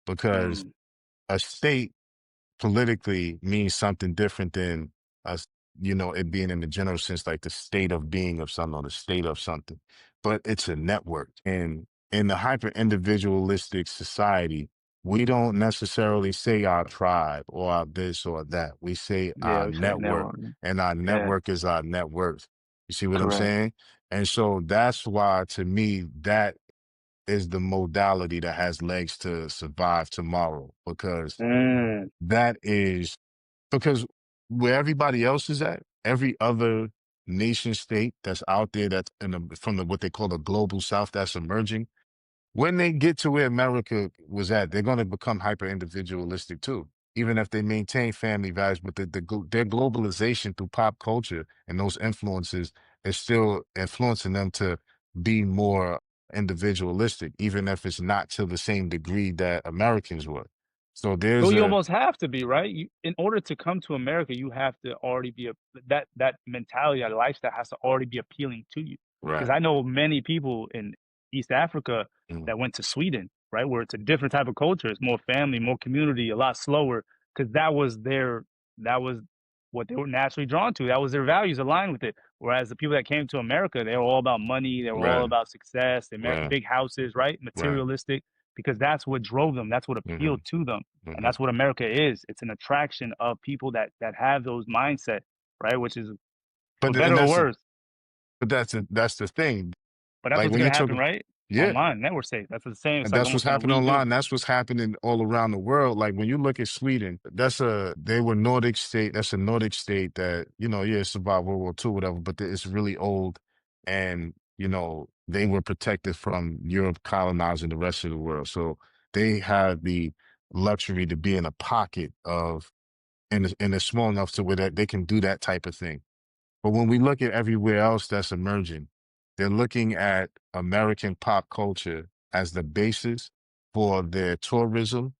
because Mm, a state politically means something different than us, it being in the general sense, like the state of being of something or the state of something. But it's a network. And in the hyper individualistic society, we don't necessarily say our tribe or our this or that. We say yeah, our we say network, network. and our Yeah, network is our net worth. You see what I'm correct. saying? And so that's why, to me, that is the modality that has legs to survive tomorrow, because Mm. that is because where everybody else is at, every other nation state that's out there that's from what they call the global south that's emerging, when they get to where America was at, they're going to become hyper individualistic too, even if they maintain family values. But their globalization through pop culture and those influences is still influencing them to be more individualistic, even if it's not to the same degree that Americans were. So Well, there's you a almost have to be, right? You, in order to come to America, you have to already be that mentality, that lifestyle has to already be appealing to you. Because right, I know many people in East Africa mm, that went to Sweden, right, where it's a different type of culture. It's more family, more community, a lot slower, because that was what they were naturally drawn to. That was their values aligned with it. Whereas the people that came to America, they were all about money, they were all right, about success, they met right, big houses, right, right, materialistic, because that's what drove them, that's what hmm appealed to them and hmm that's what America is. It's an attraction of people that have those mindset, right? Which is for but better and or that's worse. that's the thing. But that's Like what's when you're gonna happen, talking, right? yeah. Online, network state. That's the same. It's And like that's what's almost gonna happening rebuild. online. That's what's happening all around the world. Like when you look at Sweden, they were Nordic state. That's a Nordic state that, yeah, it survived World War II, whatever, but it's really old. And, they were protected from Europe colonizing the rest of the world. So they had the luxury to be in a pocket of, and it's small enough to where that they can do that type of thing. But when we look at everywhere else that's emerging, they're looking at American pop culture as the basis for their tourism.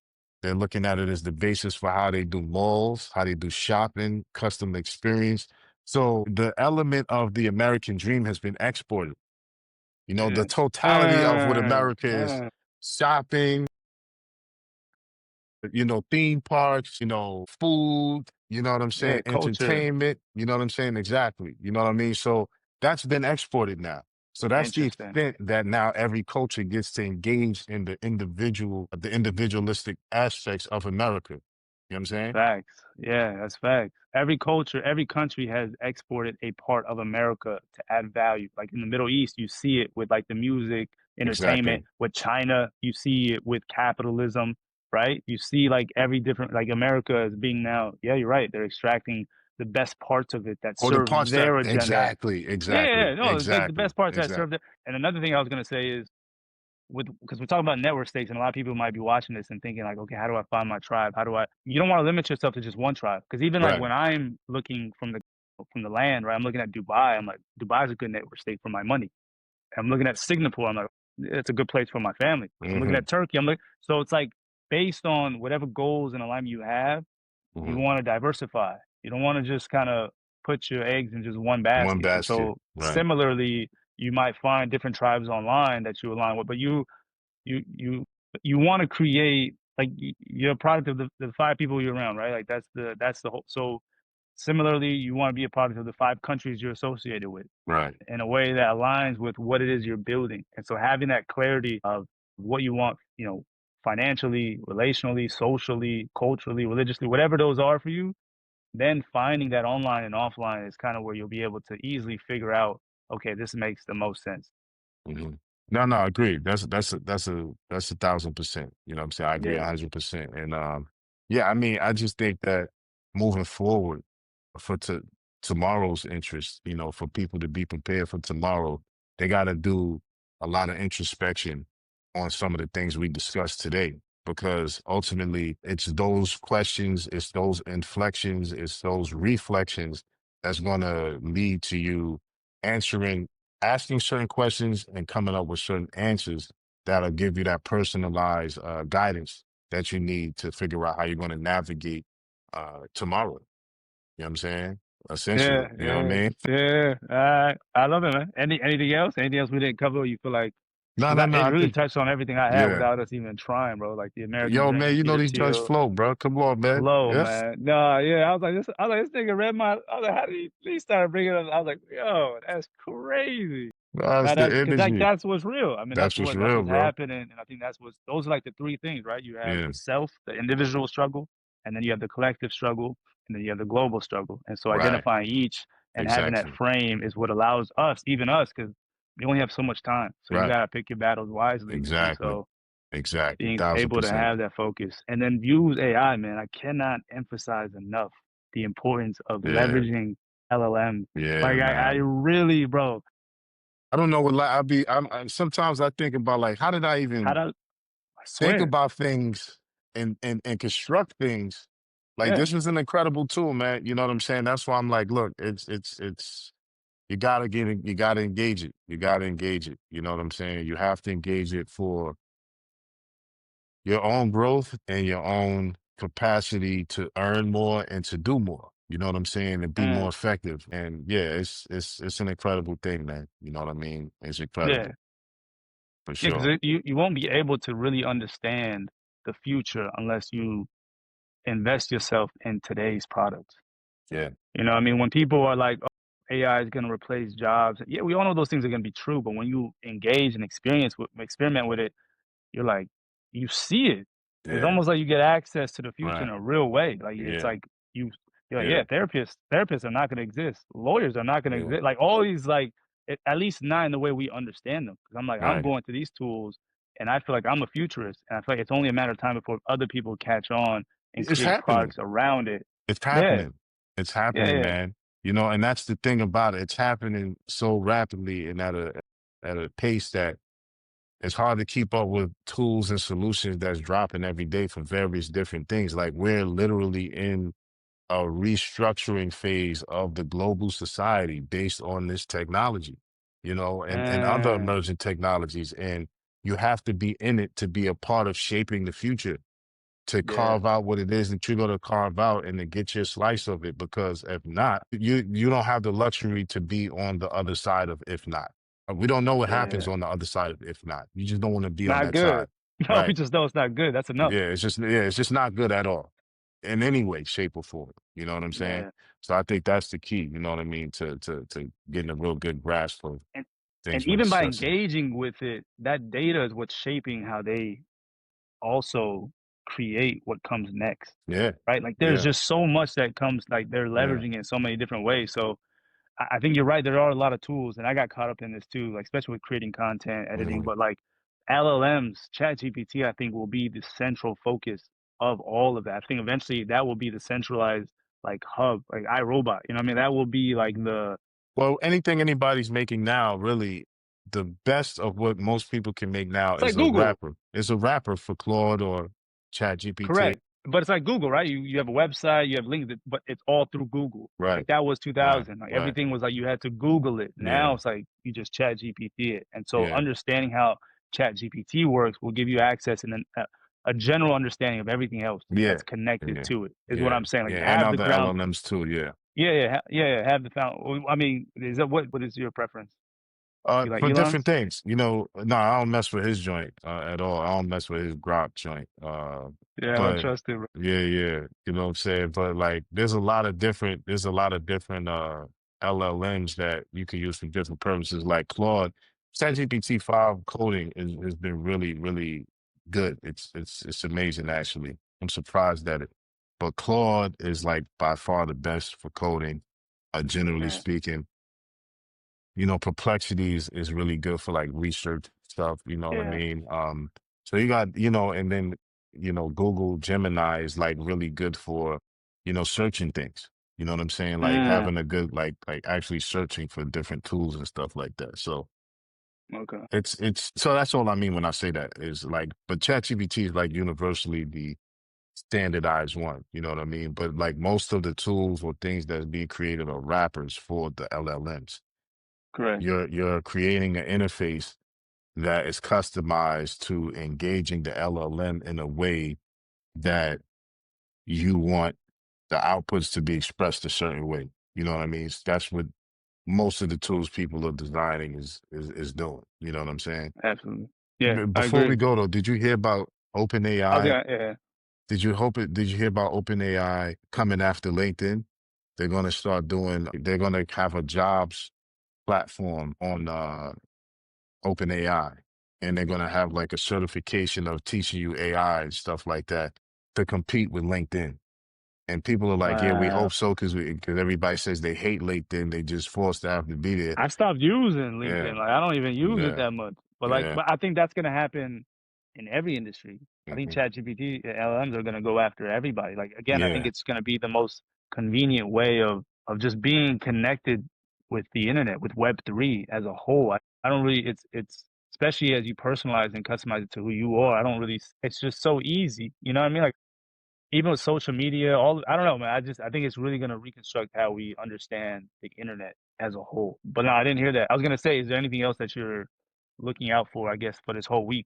They're looking at it as the basis for how they do malls, how they do shopping, custom experience. So the element of the American dream has been exported. You know, the Yeah. totality of what America is: shopping, you know, theme parks, you know, food, you know what I'm Yeah, saying? culture. Entertainment, you know what I'm saying? Exactly. You know what I mean? So that's been exported now. So that's the Interesting. extent that now every culture gets to engage in the individualistic aspects of America. You know what I'm saying? Facts. Yeah, that's facts. Every culture, every country has exported a part of America to add value. Like in the Middle East, you see it with like the music, entertainment. Exactly. With China, you see it with capitalism, right? You see like every different, like America is being now, yeah, you're right. They're extracting the best parts of it that Or the serve parts that their agenda. exactly, Yeah, yeah, exactly, yeah. No, the exactly, best parts that serve exactly. their. And another thing I was gonna say is with because we're talking about network states, and a lot of people might be watching this and thinking like, okay, how do I find my tribe? How do I? You don't want to limit yourself to just one tribe, because even like Right. when I'm looking from the land, right? I'm looking at Dubai. I'm like, Dubai is a good network state for my money. I'm looking at Singapore. I'm like, it's a good place for my family. I'm looking Hmm. at Turkey. I'm like, so it's like based on whatever goals and alignment you have, you Hmm. want to diversify. You don't want to just kind of put your eggs in just one One basket. And basket. so Right. similarly, you might find different tribes online that you align with, but you you you want to create like you're a product of the five people you're around, right? Like that's the whole. So similarly, you want to be a product of the five countries you're associated with Right. in a way that aligns with what it is you're building. And so having that clarity of what you want, financially, relationally, socially, culturally, religiously, whatever those are for you, then finding that online and offline is kind of where you'll be able to easily figure out, okay, this makes the most sense. Hmm. No, no, I agree. That's 1,000%. You know what I'm saying? I agree Yeah. 100%. And yeah, I mean, I just think that moving forward for tomorrow's interest, you know, for people to be prepared for tomorrow, they got to do a lot of introspection on some of the things we discussed today, because ultimately it's those questions, it's those inflections, it's those reflections that's going to lead to you answering asking certain questions and coming up with certain answers that'll give you that personalized guidance that you need to figure out how you're going to navigate tomorrow. You know what I'm saying? Essentially, Yeah, you know what I yeah, mean? yeah. I love it, man. Anything else? Anything else we didn't cover? You feel like No, because no, no. it I really think, touched on everything I had yeah. without us even trying, bro. Like the American Yo, man, dream, you know Peter these joints Thiel, flow, bro. Come on, man. flow, Yeah. man. No, yeah. I was like, this nigga read my. I was like, how did he started bringing up? I was like, yo, that's crazy. Nah, it's That's the because like energy. that's what's real. I mean, That's what's that's real, what's bro. happening, and I think that's what's those are like the three things, right? You have Yeah. the self, the individual struggle, and then you have the collective struggle, and then you have the global struggle. And so Right. identifying each and having that Exactly. frame is what allows us, even us, because we only have so much time. So you Right. gotta pick your battles wisely. And Exactly. so Exactly. being Thousand able to percent. have that focus and then use AI, man, I cannot emphasize enough the importance of Yeah. leveraging LLM. Yeah, Like I man. really, bro, I don't know what like sometimes I think about like how did I how even do I think swear. about things and construct things. Like Yeah. this was an incredible tool, man. You know what I'm saying? That's why I'm like, look, you gotta get it, you gotta engage it. You gotta engage it. You know what I'm saying? You have to engage it for your own growth and your own capacity to earn more and to do more. You know what I'm saying? And be more Mm, effective. And yeah, it's an incredible thing, man. You know what I mean? It's yeah. incredible for Yeah, because sure. you won't be able to really understand the future unless you invest yourself in today's products. Yeah. You know what I mean? When people are like, oh, AI is going to replace jobs, yeah, we all know those things are going to be true, but when you engage and experiment with it, you're like, you see it. It's Yeah. almost like you get access to the future in Right. a real way. Like it's Yeah. like you, you're like, Yeah. yeah, therapists are not going to exist. Lawyers are not going to Yeah. exist. Like all these, like at least not in the way we understand them. Because I'm like, I'm Right. going to these tools, and I feel like I'm a futurist, and I feel like it's only a matter of time before other people catch on and It's create happening. products around it. It's Yeah, happening. It's yeah, happening, yeah. man. You know, and that's the thing about it. It's happening so rapidly and at a pace that it's hard to keep up with tools and solutions that's dropping every day for various different things. Like we're literally in a restructuring phase of the global society based on this technology, and other Uh, emerging technologies. And you have to be in it to be a part of shaping the future, to yeah, carve out what it is that you're going to carve out and to get your slice of it. Because if not, you don't have the luxury to be on the other side of if not. We don't know what happens yeah. on the other side of if not. You just don't want to be on Not that good. side. No, we Right. just know it's not good. That's enough. It's just not good at all in any way, shape, or form. You know what I'm saying? Yeah. So I think that's the key, you know what I mean, to getting a real good grasp of And things and we're even by discussing. engaging with it, that data is what's shaping how they also create what comes next, Yeah, right? Like there's yeah, just so much that comes, like they're yeah. leveraging it in so many different ways. So I think you're right. There are a lot of tools, and I got caught up in this too, like especially with creating content, editing. Mhm. But like LLMs, ChatGPT, I think will be the central focus of all of that. I think eventually that will be the centralized like hub, like iRobot. You know what I mean? That will be like the Well, anything anybody's making now, really, the best of what most people can make now it's like is a Google. rapper. Is a rapper for Claude or Chat GPT. Correct. But it's like Google, right? You have a website, you have links, but it's all through Google. Like Right, that was right, 2000. Like right. everything was like you had to Google it. Now Yeah, it's like you just chat GPT it. And so yeah, understanding how chat GPT works will give you access and a general understanding of everything else yeah, that's connected yeah, to it, is what yeah, I'm saying. Like yeah. And have the other ground. LLMs too, yeah. Yeah, have the found. I mean, is that what is your preference? You like For different Elon's? things, no, I don't mess with his joint at all. I don't mess with his Grok joint. Yeah, I don't But trust it. Bro. yeah, yeah, you know what I'm saying. But like, there's a lot of different LLMs that you can use for different purposes. Like Claude, ChatGPT 5 coding has been really, really good. It's amazing actually. I'm surprised at it. But Claude is like by far the best for coding, generally Yeah, speaking. Perplexity is really good for like research stuff, you know what I yeah. mean? So you got, and then, Google Gemini is like really good for, searching things. You know what I'm saying? Like Mm, having a good, like actually searching for different tools and stuff like that. So okay. so that's all I mean when I say that is like, but ChatGPT is like universally the standardized one, you know what I mean? But like most of the tools or things that's being created are wrappers for the LLMs. Correct. You're creating an interface that is customized to engaging the LLM in a way that you want the outputs to be expressed a certain way. You know what I mean? That's what most of the tools people are designing is doing. You know what I'm saying? Absolutely. Yeah, I Before we agree. go though, did you hear about I was OpenAI? gonna, yeah. Did you hear about OpenAI coming after LinkedIn? They're gonna have a jobs platform on OpenAI, and they're gonna have like a certification of teaching you AI and stuff like that to compete with LinkedIn. And people are like, "Yeah, we Wow. hope so," because everybody says they hate LinkedIn. They just forced to have to be there. I stopped using Yeah, LinkedIn. Like I don't even use it yeah, that much. yeah. But I think that's gonna happen in every industry. I think Hmm. ChatGPT, LLMs are gonna go after everybody. Like again, I think Yeah. it's gonna be the most convenient way of just being connected with the internet, with Web3 as a whole. I don't really it's especially as you personalize and customize it to who you are. I don't really it's just so easy. You know what I mean? Like even with social media, all I don't know, man. I think it's really gonna reconstruct how we understand the internet as a whole. But no, I didn't hear that. I was gonna say, is there anything else that you're looking out for, I guess, for this whole week?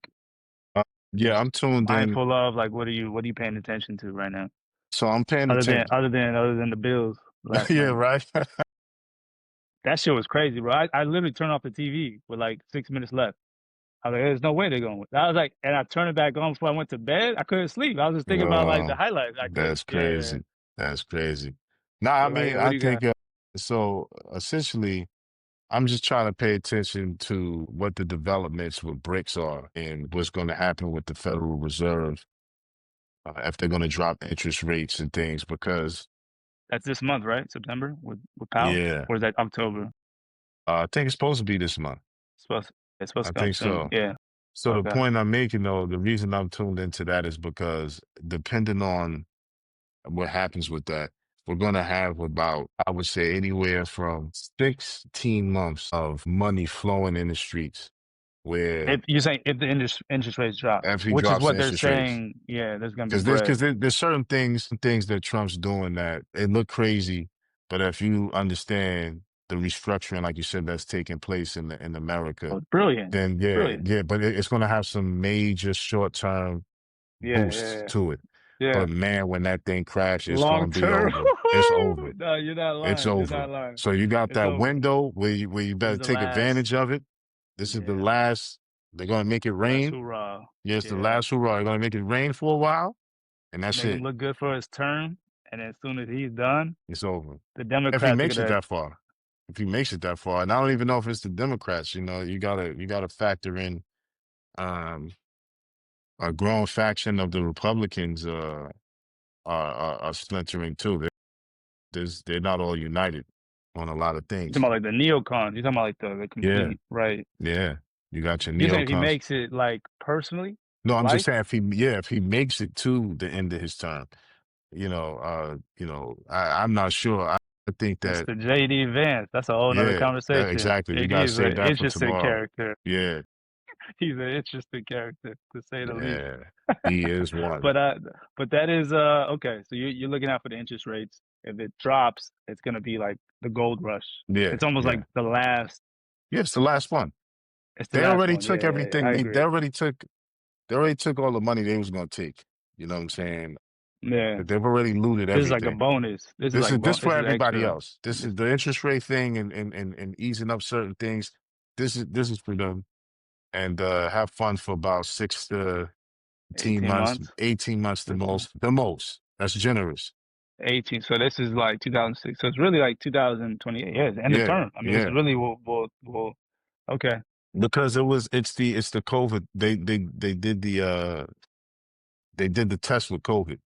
Uh, You're yeah, I'm tuned in. mindful of like what are you paying attention to right now? So I'm paying attention. Other than the Bills last Yeah, night. right. That shit was crazy, bro. I literally turned off the TV with like 6 minutes left. I was like, there's no way they're going. I was like, and I turned it back on before I went to bed. I couldn't sleep. I was just thinking about like the Well, highlights. I couldn't. that's Yeah. crazy. That's crazy. Nah, I What about mean, you? What I do you got? think so. Essentially, I'm just trying to pay attention to what the developments with BRICS are and what's going to happen with the Federal Reserve, if they're going to drop interest rates and things. Because That's this month, right? September with Powell, yeah, or is that October? I think it's supposed to be this month. It's supposed I to come think soon. so. Yeah. So the Okay. point I'm making, though, the reason I'm tuned into that is because depending on what happens with that, we're going to have about, I would say, anywhere from 16 months of money flowing in the streets where If you're saying if the interest rates drop, if he which is drops the what they're interest rates. saying, yeah, there's gonna be Because bread. there's certain things that Trump's doing that it look crazy, but if you understand the restructuring, like you said, that's taking place in America, Oh, it's brilliant. then It's brilliant. yeah, but it's going to have some major short term Yeah, boosts yeah, to it. yeah. But man, when that thing crashes, it's Long going to be term. over. It's over. No, you're not It's lying. You're over. not lying. So you got It's that over. window where you This better is the take last. advantage of it. This is the Yeah, last. They're going to make it last rain. hoorah. Yeah, it's the Yeah. last hurrah. They're going to make it rain for a while, and that's Make him it. look good for his term, and as soon as he's done, It's over. the If he Democrats are makes it gonna that far. If he makes it that far. And I don't even know if it's the Democrats, you gotta factor in um a growing faction of the Republicans are splintering too. They're not all united on a lot of you talking things. about like the neocons. You talking about like the Yeah, complete right. yeah. You got your You're saying if he neocons. makes it like personally, No, I'm just life, saying if he makes it to the end of his term, I'm not sure. I think that Mr. JD Vance. That's a whole nother yeah, conversation. exactly. We gotta He's save an that for interesting tomorrow. character. Yeah, He's an interesting character to say the least. yeah. He is one. But but that is okay. So you're looking out for the interest rates. If it drops, it's gonna be like the gold rush. Yeah, It's almost like yeah. the last. Yeah, it's the last one. It's the They last already one. Yeah, took yeah, yeah, everything. I They agree. already took all the money they was gonna take. You know what I'm saying? Yeah, They've already looted this is like a everything. bonus. This is like This for this is everybody extra. else. This This is the interest rate thing and easing up certain things. This is for them. And have fun for about 6 to 18 18 months, months. 18 months the This most. The most. That's generous. 18. So this is like 2006. So it's really like 2028. Yeah, it's the end of Yeah, term. I mean, it's yeah. really will. Okay. Because it's the COVID. They did the test with COVID.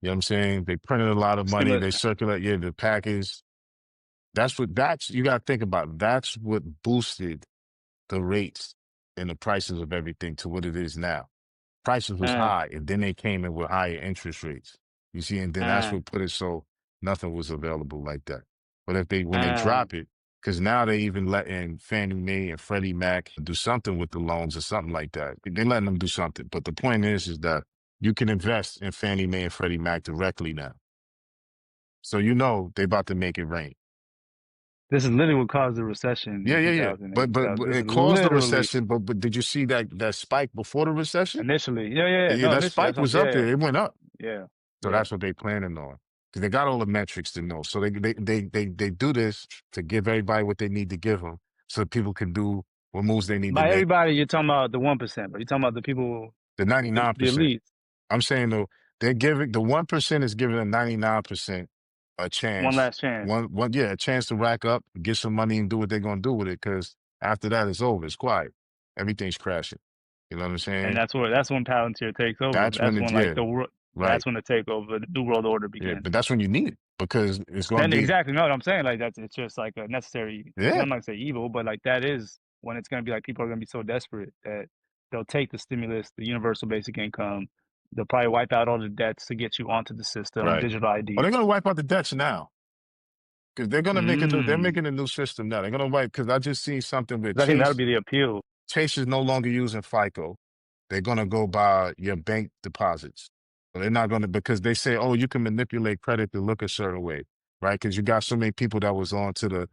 You know what I'm saying? They printed a lot of money. Stimulus. They circulate, yeah, the package. You got to think about. That's what boosted the rates and the prices of everything to what it is now. Prices was Uh, high, and then they came in with higher interest rates. You see, and then that's uh, what put it so nothing was available like that. But when they uh. drop it, because now they even letting Fannie Mae and Freddie Mac do something with the loans or something like that. They're letting them do something. But the point is that you can invest in Fannie Mae and Freddie Mac directly now. So they about to make it rain. This is literally what caused the recession Yeah, in yeah, yeah. 2008. But This is it caused the literally recession. But did you see that spike before the recession? initially. Yeah, yeah, yeah. Yeah, No, that initially. spike That's what was up yeah, there. It went up. yeah, So yeah. that's what they planning on. Because they got all the metrics to know. So they do this to give everybody what they need to give them, so people can do what moves they need to By make. everybody, you're talking about the 1%, but you're talking about the people, The the 99%. elites. I'm saying though, they're giving the 1% is giving the 99% a One chance. last chance. A chance to rack up, get some money, and do what they're gonna do with it. Because after that, it's over. It's quiet. Everything's crashing. You know what I'm And saying? that's when Palantir takes over. That's when That's it's when like yeah, right. that's when the takeover, the new world order Yeah, begins. but that's when you need it because it's gonna Then be exactly, no, what I'm saying like that's it's just like a necessary. yeah. I'm not gonna say evil, but like that is when it's gonna be like people are gonna be so desperate that they'll take the stimulus, the universal basic income. They'll probably wipe out all the debts to get you onto the system, Right. digital Oh, they're IDs. gonna wipe out the debts now because they're gonna make it. They're Mm. making a new system now. They're gonna wipe because I just seen something with I think that'll be the appeal. Chase is no longer using FICO. They're gonna go by your bank deposits. So they're not gonna because they say, oh, you can manipulate credit to look a certain way, right? Because you got so many people that was on to the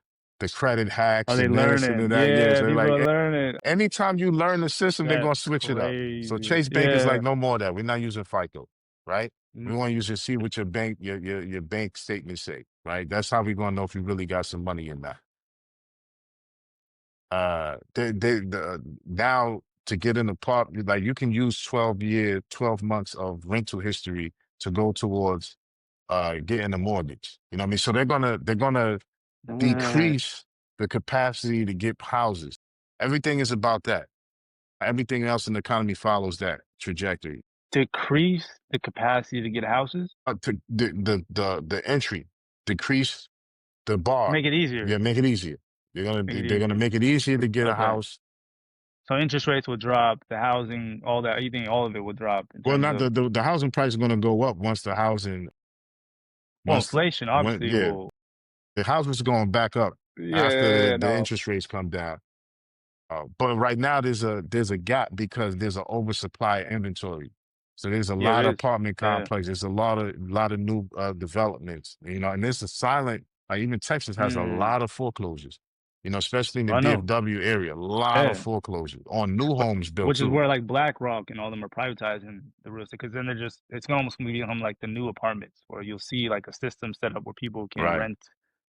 credit Are hacks they and this and learning? that. Yeah, Yeah, so people like are learning. anytime you learn the system, they're That's gonna switch it up. So crazy. Chase Bank is Yeah. like, no more of that. We're not using FICO, right? Mm. We want you to see what your bank statements say, right? That's how we're gonna know if you really got some money in that. Now to get an apartment, like you can use 12 months of rental history to go towards getting a mortgage. You know what I mean? So they're gonna Uh, decrease the capacity to get houses. Everything is about that. Everything else in the economy follows that trajectory. decrease the capacity to get houses, To the entry, decrease the bar. make it easier. Yeah, make it easier. Make it They're gonna easier. make it easier to get a Okay. house. So interest rates will drop, the housing, all that, you think all of it will drop in Well, terms not of the housing price is gonna go up once Well, Once inflation when obviously yeah, will. the house is going back up after Yeah, the no. interest rates come down. But right now there's a gap because there's an oversupply of inventory. So there's a Yeah, lot there of is. apartment Yeah. complexes. There's a lot of new developments. And there's a silent. Like even Texas has a Mm. lot of foreclosures. Especially in the I know. DFW area, a lot of Yeah. foreclosures on new homes built Which is too. where like BlackRock and all them are privatizing the real estate because then it's almost gonna become like the new apartments where you'll see like a system set up where people can Right. rent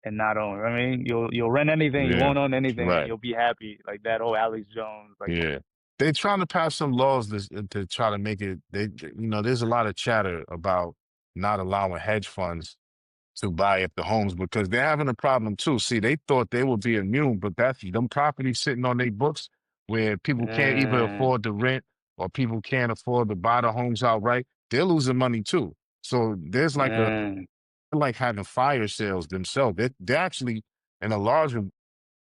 and not own. I mean, you'll rent anything, you Yeah. won't own anything, and Right. you'll be happy. Like that whole Alex Jones, like Yeah. They're trying to pass some laws to try to make it. There's a lot of chatter about not allowing hedge funds to buy up the homes because they're having a problem too. See, they thought they would be immune, but that's them properties sitting on their books where people can't even mm, afford to rent or people can't afford to buy the homes outright. They're losing money too. So there's mm, like having fire sales themselves. They're actually in a larger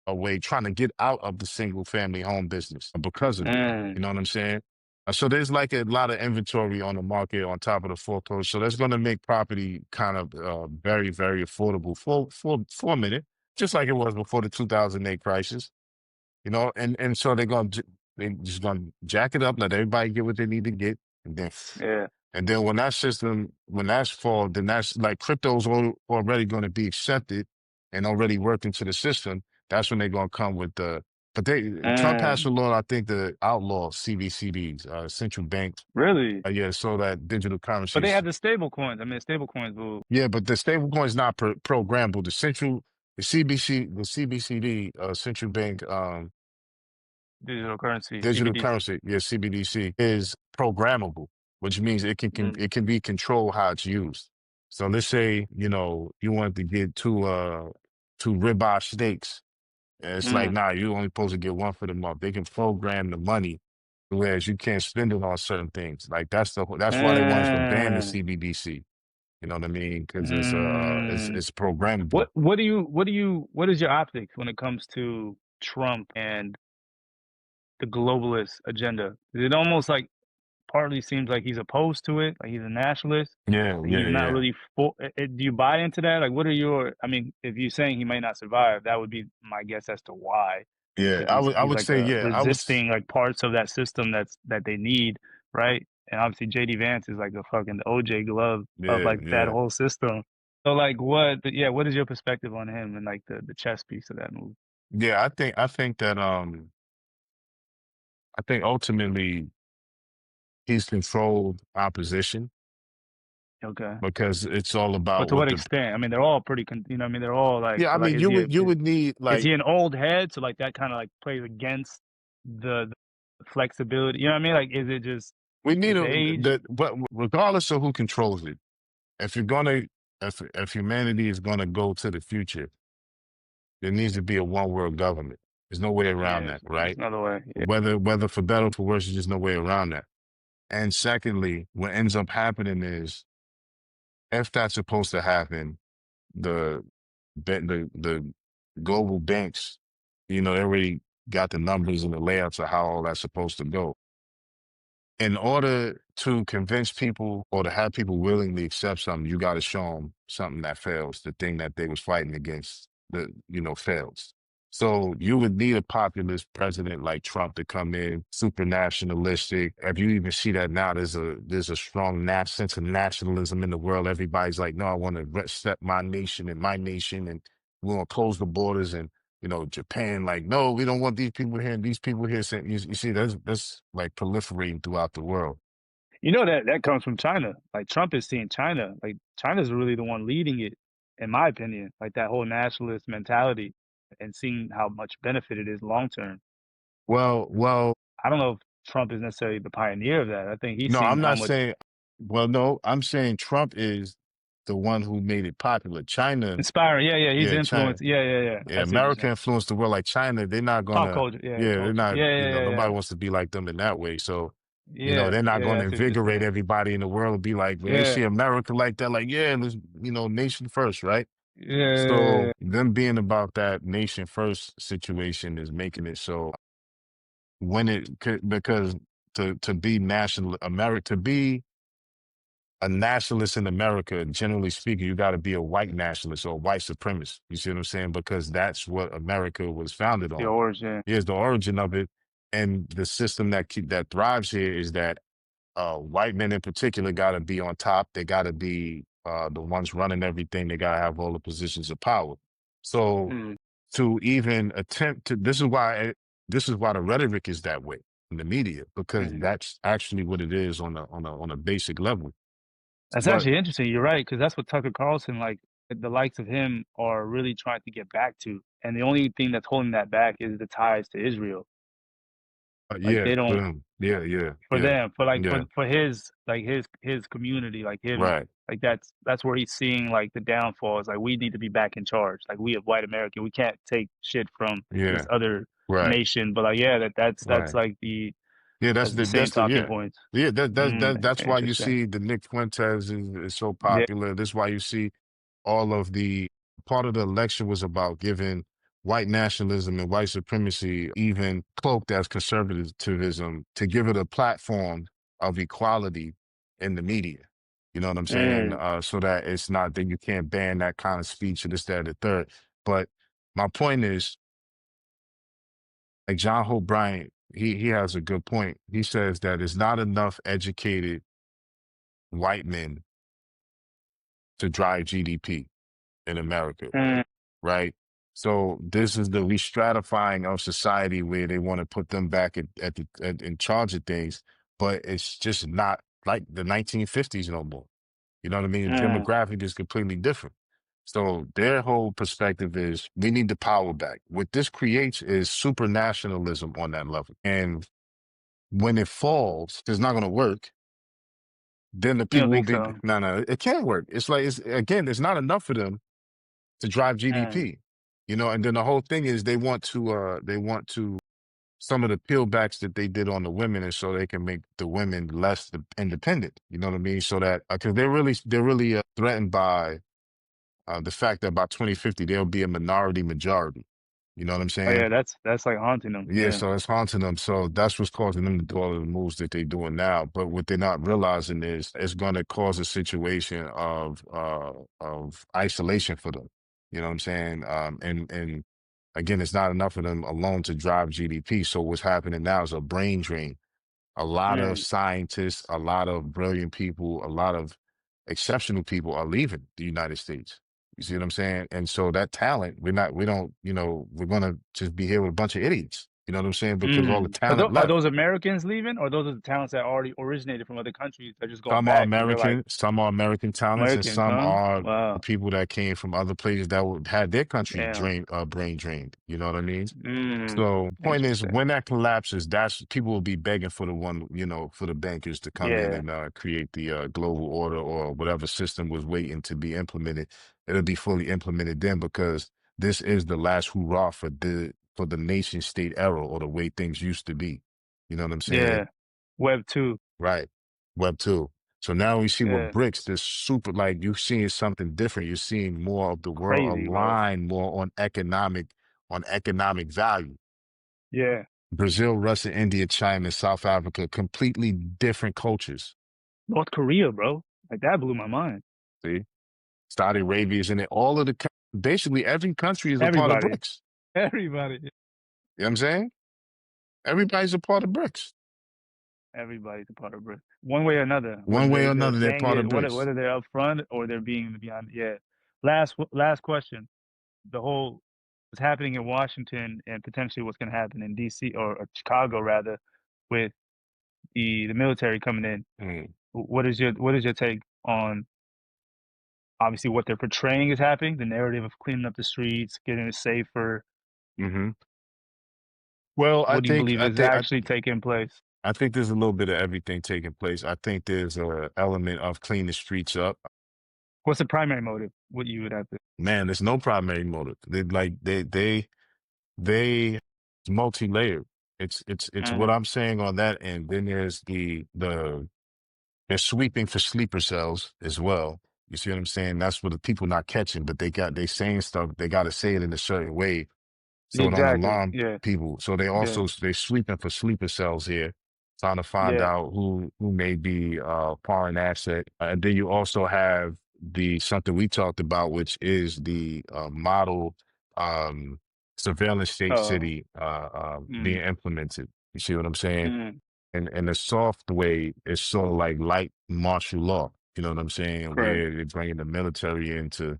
way trying to get out of the single family home business because of it. You mm, know what I'm saying? So there's like a lot of inventory on the market on top of the foreclosure. So that's going to make property kind of very, very affordable for a minute, just like it was before the 2008 crisis. And so they just gonna jack it up, let everybody get what they need to get, and then yeah, when that system when that's fall, then that's like crypto's already going to be accepted and already worked into the system. That's when they're gonna come with the. But Trump passed a mm. law, I think, to outlaw CBCDs, central banks. Really? Yeah, so that digital But they currencies. had the stable coins. I mean, stable coins will Yeah, but the stable coin is not programmable. The CBCD, central bank digital currency, digital CBDC. currency, yeah, CBDC is programmable, which means Mm, it can be controlled how it's used. So let's say, you want to get two ribeye steaks. And it's like, mm, nah, you only supposed to get one for the month. They can program the money, whereas you can't spend it on certain things. Like that's why they wanted to ban the mm, CBDC. You know what I mean? Because mm. it's programmable. What is your optics when it comes to Trump and the globalist agenda? It almost like partly seems like he's opposed to it, like he's a nationalist, Yeah, like yeah, he's not yeah, really for. Do you buy into that? Like, what are your? I mean, if you're saying he might not survive, that would be my guess as to why, yeah. because I he's would like say, yeah, resisting like parts of that system that they need, right? And obviously JD Vance is like the fucking OJ glove of yeah, like that yeah. whole system. So like yeah, what is your perspective on him and like the chess piece of that move? Yeah, I think that I think ultimately he's controlled opposition Okay. because it's all But about to what what the extent? I mean, they're all pretty, I mean, they're all like, yeah, I so like, mean you would need is like he an old head? So like that kind of like plays against the flexibility. You know what I mean? Like, is it just we need his a age? that but regardless of who controls it, if you're gonna if humanity is gonna go to the future, there needs to be a one world government. There's no way around Yeah, that, there's right? another way. Yeah. Whether for better or for worse, there's just no way around that. And secondly, what ends up happening is if that's supposed to happen, the the global banks, they already got the numbers and the layouts of how all that's supposed to go. In order to convince people or to have people willingly accept something, you got to show them something that fails. The thing that they was fighting against, fails. So you would need a populist president like Trump to come in, super nationalistic. If you even see that now, there's a strong sense of nationalism in the world. Everybody's like, no, I want to reset my nation and we want to close the borders and Japan, like, no, we don't want these people here and these people here. Saying, you see, that's like proliferating throughout the world. You know that comes from China. Like Trump is seeing China. Like China's really the one leading it, in my opinion. Like that whole nationalist mentality and seeing how much benefit it is long term. Well, I don't know if Trump is necessarily the pioneer of that. I think he's no, seeing I'm how not much saying, well, no, I'm saying Trump is the one who made it popular. China, inspiring. Yeah, yeah, he's yeah, China, influenced. Yeah, yeah, yeah. yeah, I see what you're America saying. influenced the world. Like China, they're not Pop gonna, culture. Yeah, yeah, they're culture. not, Yeah, yeah, yeah, nobody yeah. wants to be like them in that way. So, Yeah, they're not yeah, going yeah, to I see what you're invigorate saying. everybody in the world and be like, when they Yeah, see America like that, like, yeah, let's, nation first, right? yeah. So them being about that nation first situation is making it so when it could, because to be national America, to be a nationalist in America, generally speaking, you got to be a white nationalist or a white supremacist. You see what I'm saying? Because that's what America was founded The on. origin. Here's the origin of it, and the system that thrives here is that white men in particular got to be on top. They got to be the ones running everything. They got to have all the positions of power. So Mm, to even attempt to, this is why the rhetoric is that way in the media, because mm. that's actually what it is on a basic level. That's But actually interesting. You're right, because that's what Tucker Carlson, like the likes of him, are really trying to get back to. And the only thing that's holding that back is the ties to Israel. Like yeah, they for don't them, yeah, yeah, for yeah, them for like yeah, for his like his community, like him, right, like that's where he's seeing like the downfall. Is like we need to be back in charge. Like we have white American, we can't take shit from this yeah, other right, nation. But like yeah, that's right. like Yeah, that's the same talking yeah. points. Yeah, that's why you Interesting. see the Nick Fuentes is so Yeah. popular. That's why you see all of the part of the election was about giving white nationalism and white supremacy, even cloaked as conservatism, to give it a platform of equality in the media. You know what I'm saying? Mm, So that it's not that you can't ban that kind of speech or this, that, and the third. But my point is, like John Hope Bryant, he has a good point. He says that it's not enough educated white men to drive GDP in America, mm, right? So this is the restratifying of society where they want to put them back in charge of things, but it's just not like the 1950s no more. You know what I mean? The mm. demographic is completely different. So their whole perspective is we need the power back. What this creates is super nationalism on that level. And when it falls, it's not going to work. Then the You people don't will think be, so? no, no, it can't work. It's like, again, it's not enough for them to drive Mm. GDP, and then the whole thing is they want to, some of the peelbacks that they did on the women is so they can make the women less independent. You know what I mean? So that, because they're really threatened by the fact that by 2050, there'll be a minority majority. You know what I'm Oh saying? yeah, that's like haunting them. Yeah, Yeah. so it's haunting them. So that's what's causing them to do all of the moves that they're doing now. But what they're not realizing is it's going to cause a situation of isolation for them. You know what I'm saying? And again, it's not enough of them alone to drive GDP. So what's happening now is a brain drain. A lot of Mm. scientists, a lot of brilliant people, a lot of exceptional people are leaving the United States. You see what I'm saying? And so that talent, we don't, we're going to just be here with a bunch of idiots. You know what I'm saying? Because all the Mm. talent Are left. those Americans leaving, or those are the talents that already originated from other countries that are just going Some are back because they're like American, some are American talents, and Americans, some huh? are Wow. people that came from other places that had their country Damn. brain drained. You know what I mean? Mm. So point is, Interesting. when that collapses, that's people will be begging for the one, for the bankers to come in Yeah. and create the global order or whatever system was waiting to be implemented. It'll be fully implemented then because this is the last hurrah for the nation state era or the way things used to be. You know what I'm saying? Yeah. Web 2. Right. Web two. So now we see what Yeah. bricks this super like you're seeing something different. You're seeing more of the world Crazy, bro. align more on economic value. Yeah. Brazil, Russia, India, China, South Africa, completely different cultures. North Korea, bro. Like that blew my mind. See, Saudi Arabia is in it. All of basically every country is a part of Everybody. BRICS. Everybody. You know what I'm saying? Everybody's a part of BRICS. Everybody's a part of it. One way or another, whether One way or they're another, they're saying part of it, BRICS. whether they're up front or they're being beyond. Yeah. Last question. The whole what's happening in Washington and potentially what's going to happen in DC or Chicago rather, with the military coming in. Mm. What is your take on obviously what they're portraying is happening, the narrative of cleaning up the streets, getting it safer. Hmm. Well, I What do you think believe I is think I, actually taking place? I think there's a little bit of everything taking place. I think there's a element of clean the streets up. What's the primary motive? What you would have to. Man, there's no primary motive. They it's multi-layered. It's what Mm, I'm saying on that end. Then there's they're sweeping for sleeper cells as well. You see what I'm saying? That's what the people not catching, but they saying stuff. They got to say it in a certain way so it don't exactly. alarm Yeah. people. So Yeah. they sweeping for sleeper cells here. trying to find Yeah. out who may be foreign asset. And then you also have the something we talked about, which is the model surveillance state Oh. city being Mm. implemented. You see what I'm saying? Mm. And the soft way is sort of like light martial law. You know what I'm saying? Correct. Where they're bringing the military into,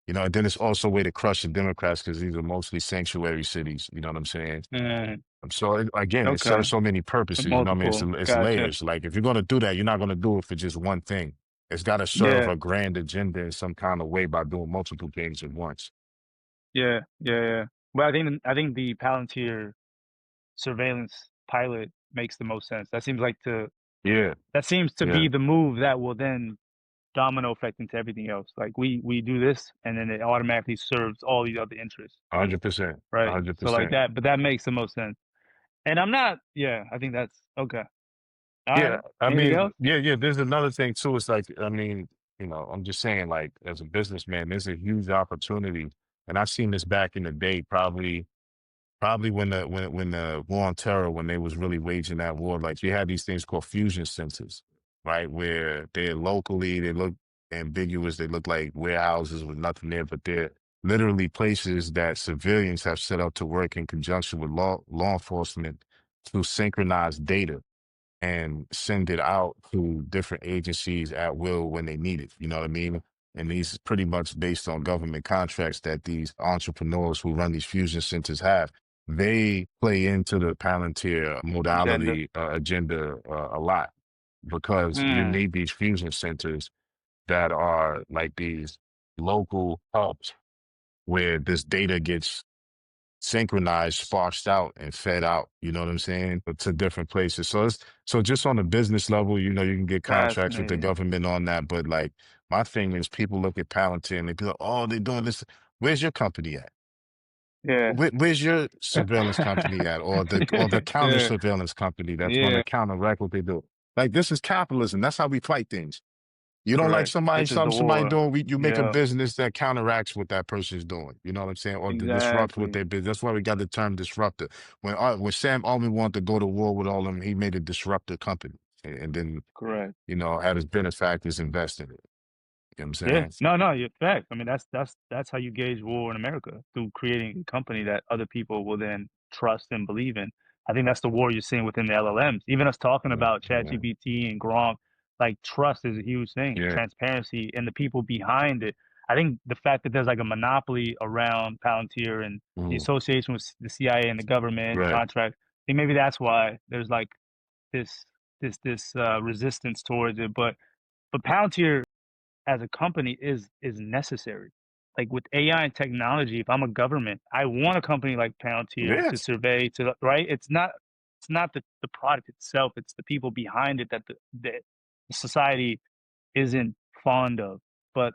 and then it's also a way to crush the Democrats because these are mostly sanctuary cities. You know what I'm saying? Mm. So again, it Okay. serves so many The purposes. You know what I mean? multiple. It's Gotcha. layers. Like if you're going to do that, you're not going to do it for just one thing. It's got to serve Yeah. a grand agenda in some kind of way by doing multiple things at once. Yeah. Yeah. Yeah. But I think the Palantir surveillance pilot makes the most sense. Yeah, That seems to yeah, be the move that will then domino effect into everything else. Like we do this, and then it automatically serves all these other interests, 100%, right? So like 100%. that, but that makes the most sense. And I'm not. Yeah, I think that's okay. All Yeah, right. I Anything mean, else? yeah, yeah. There's another thing too. It's like, I mean, I'm just saying, like, as a businessman, there's a huge opportunity, and I've seen this back in the day, probably when the war on terror, when they was really waging that war, like you had these things called fusion centers, right? Where they look ambiguous, they look like warehouses with nothing there, but they're literally places that civilians have set up to work in conjunction with law enforcement to synchronize data and send it out to different agencies at will when they need it. You know what I mean? And these pretty much based on government contracts that these entrepreneurs who run these fusion centers have. They play into the Palantir Agenda. modality agenda a lot because you Hmm. need these fusion centers that are like these local hubs where this data gets synchronized, sparsed out, and fed out. You know what I'm saying? But to different places. So just on a business level, you can get contracts with the Fascinating. government on that. But like my thing is, people look at Palantir and they be like, "Oh, they're doing this." Where's your company at? Yeah. Where's your surveillance company at, or the counter Yeah. surveillance company that's going Yeah. to counteract what they do? Like this is capitalism. That's how we fight things. You don't like Correct. somebody, This is the somebody war. doing, you make a Yeah. business that counteracts what that person's doing. You know what I'm saying? Or to disrupt what Exactly. they business. That's why we got the term disruptor. When Sam Altman wanted to go to war with all of them, he made a disruptor company, and then Correct. had his benefactors invest in it. You know what I'm Yeah, saying? no, no, you're fact. I mean, that's how you gauge war in America, through creating a company that other people will then trust and believe in. I think that's the war you're seeing within the LLMs. Even us talking Yeah, about yeah, ChatGPT and Gronk, like trust is a huge thing, yeah. transparency, and the people behind it. I think the fact that there's like a monopoly around Palantir and the Mhm. association with the CIA and the government Right. contract, I think maybe that's why there's like this resistance towards it. But Palantir as a company is necessary. Like with AI and technology, if I'm a government, I want a company like Palantir to Yes. survey to right. It's not the product itself, it's the people behind it that the society isn't fond of. But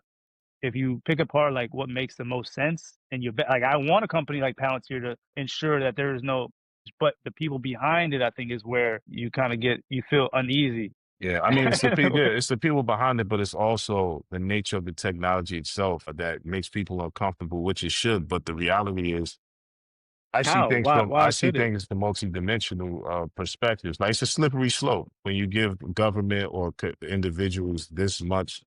if you pick apart like what makes the most sense and like I want a company like Palantir to ensure that there is no, but the people behind it I think is where you kind of you feel uneasy. Yeah, I mean, it's the people behind it, but it's also the nature of the technology itself that makes people uncomfortable, which it should. But the reality is, How? Why I see should it? things from multidimensional perspectives. Like it's a slippery slope when you give government or individuals this much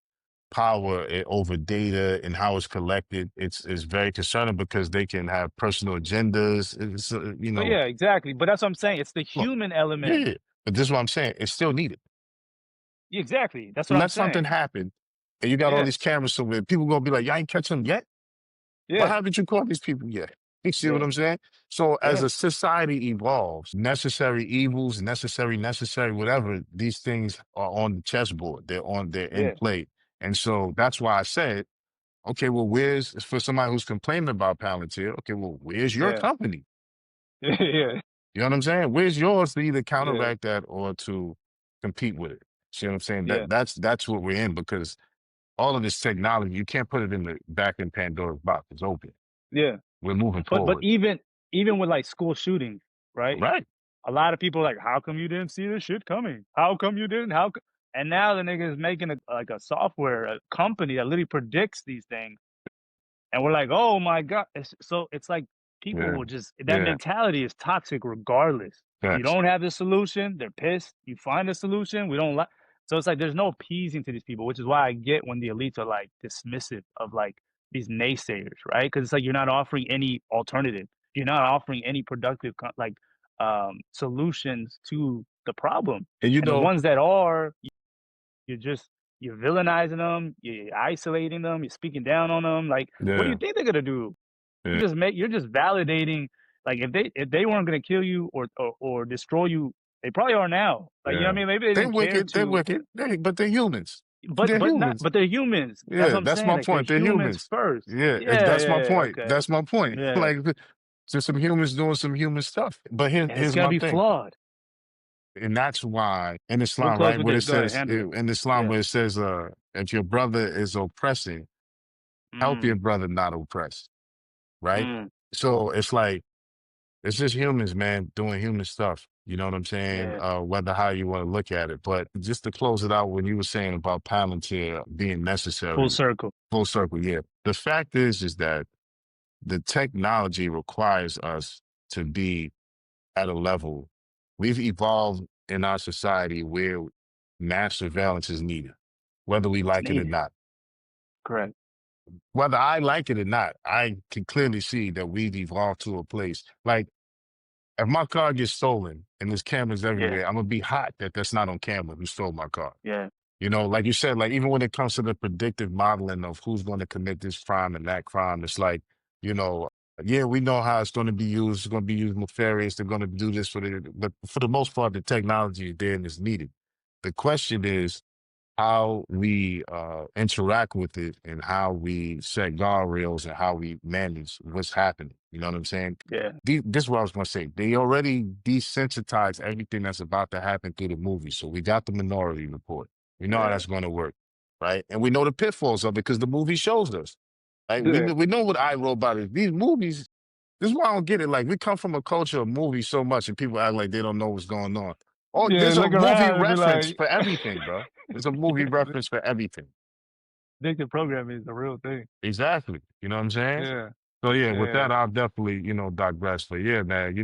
power over data and how it's collected. It's very concerning because they can have personal agendas. But yeah, exactly. But that's what I'm saying. It's the Look, human yeah, element. yeah. But this is what I'm saying. It's still needed. Yeah, exactly. That's what I'm Let something saying. happen, and you got all Yeah, these cameras somewhere. People gonna be like, "Y'all ain't catch them yet. Why yeah, haven't you caught these people yet?" You see what yeah, I'm saying? So as yeah, a society evolves, necessary evils, necessary, whatever, these things are on the chessboard. They're in yeah, play. And so that's why I said, okay, well, where's for somebody who's complaining about Palantir, okay, well, where's your yeah, company? yeah, You know what I'm saying? Where's yours to either yeah, counteract that or to compete with it? See what I'm saying? yeah, That's what we're in because all of this technology, you can't put it in the back in Pandora's box. It's open. yeah. We're moving But forward. even with like school shootings, right? Right. A lot of people are like, how come you didn't see this shit coming? How come you didn't? And now the nigga is making like a software, a company that literally predicts these things, and we're like, oh my god. So it's like people Yeah. will just that Yeah. mentality is toxic regardless. You Facts. don't have the solution, they're pissed. You find a solution, we don't like. So it's like there's no appeasing to these people, which is why I get when the elites are like dismissive of like these naysayers, right? Because it's like you're not offering any alternative. You're not offering any productive solutions to the problem. And you And the know, ones that are, you're just you're villainizing them, you're isolating them, you're speaking down on them. Like, what do you yeah, think they're gonna do? yeah, You're just validating. Like, if they weren't gonna kill you or destroy you, they probably are now. Like, you know what yeah. I mean? Maybe they They're didn't care wicked. They're to, wicked. But they're humans. They're humans. but they're humans. That's Yeah, what I'm that's saying. my Like, they're point. They're humans humans. first. Yeah, Yeah, that's my yeah, yeah. point. Okay. That's my point. Yeah, Like, just some humans doing some human stuff. But and it's here's gonna my be thing, flawed. and that's why in We'll Islam, close right, with where it this. Go ahead, says handle it. in Islam Yeah. where it says, if your brother is oppressing, help your Mm, brother not oppress, right? mm, So it's like it's just humans, man, doing human stuff. You know what I'm saying? yeah. Whether how you want to look at it. But just to close it out, when you were saying about Palantir being Full necessary, circle. full circle, yeah. The fact is that the technology requires us to be at a level. We've evolved in our society where mass surveillance is needed, whether we It's like it or needed. not. Correct. Whether I like it or not, I can clearly see that we've evolved to a place. Like, if my car gets stolen and there's cameras Yeah. everywhere, I'm gonna be hot that that's not on camera who stole my car. Yeah. You know, like you said, like even when it comes to the predictive modeling of who's going to commit this crime and that crime, it's like, you know, yeah, we know how it's going to be used. It's going to be used nefarious. They're going to do this for but for the most part, the technology is there and is needed. The question is how we interact with it and how we set guardrails and how we manage what's happening. You know what I'm saying? Yeah. This is what I was going to say. They already desensitized everything that's about to happen through the movie. So we got the Minority Report. We know how Yeah. that's going to work, right? And we know the pitfalls of it because the movie shows us. Right? Yeah. We know what iRobot is. These movies, this is why I don't get it. Like we come from a culture of movies so much and people act like they don't know what's going on. Oh, Yeah. there's a Look movie around and be reference like, for everything, bro. There's a movie yeah, reference for everything. predictive programming is the real thing. Exactly. You know what I'm saying? Yeah. So yeah, with Yeah. that, I'll definitely, digress. But yeah, man,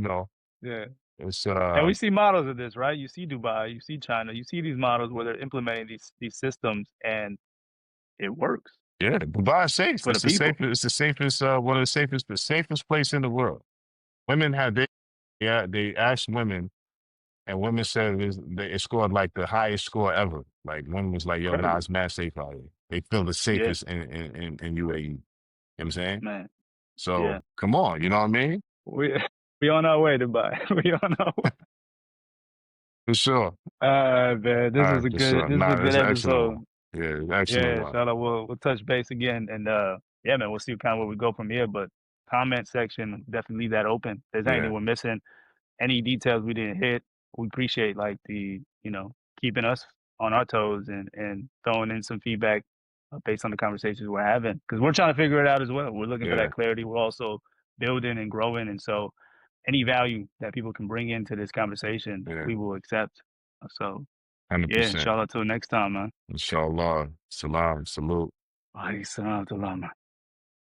Yeah. it's And we see models of this, right? You see Dubai, you see China, you see these models where they're implementing these systems and it works yeah, Dubai is safe. for the people. It's the safest, one of the safest place in the world. Women they asked women and women said it scored like the highest score ever. Like women was like, yo, nah, Incredible. it's mad safe out here. They feel the Yeah, safest in UAE. You know what I'm saying? man. Yeah. So come on, you know what I mean? We we on our way, Dubai. We on our way. For sure. Man, All right, for sure. this was a Nah, good it's an excellent episode. one. Yeah, excellent Yeah, one. inshallah, we'll touch base again, and yeah, man, we'll see kind of where we go from here. But comment section, definitely leave that open. If there's anything Yeah, we're missing, any details we didn't hit, we appreciate like keeping us on our toes and throwing in some feedback based on the conversations we're having because we're trying to figure it out as well. We're looking for yeah, that clarity. We're also building and growing, and so any value that people can bring into this conversation, yeah. we will accept. So yeah, 100%. inshallah, till next time, man. Inshallah. Salam. Salute. Alayhi salam.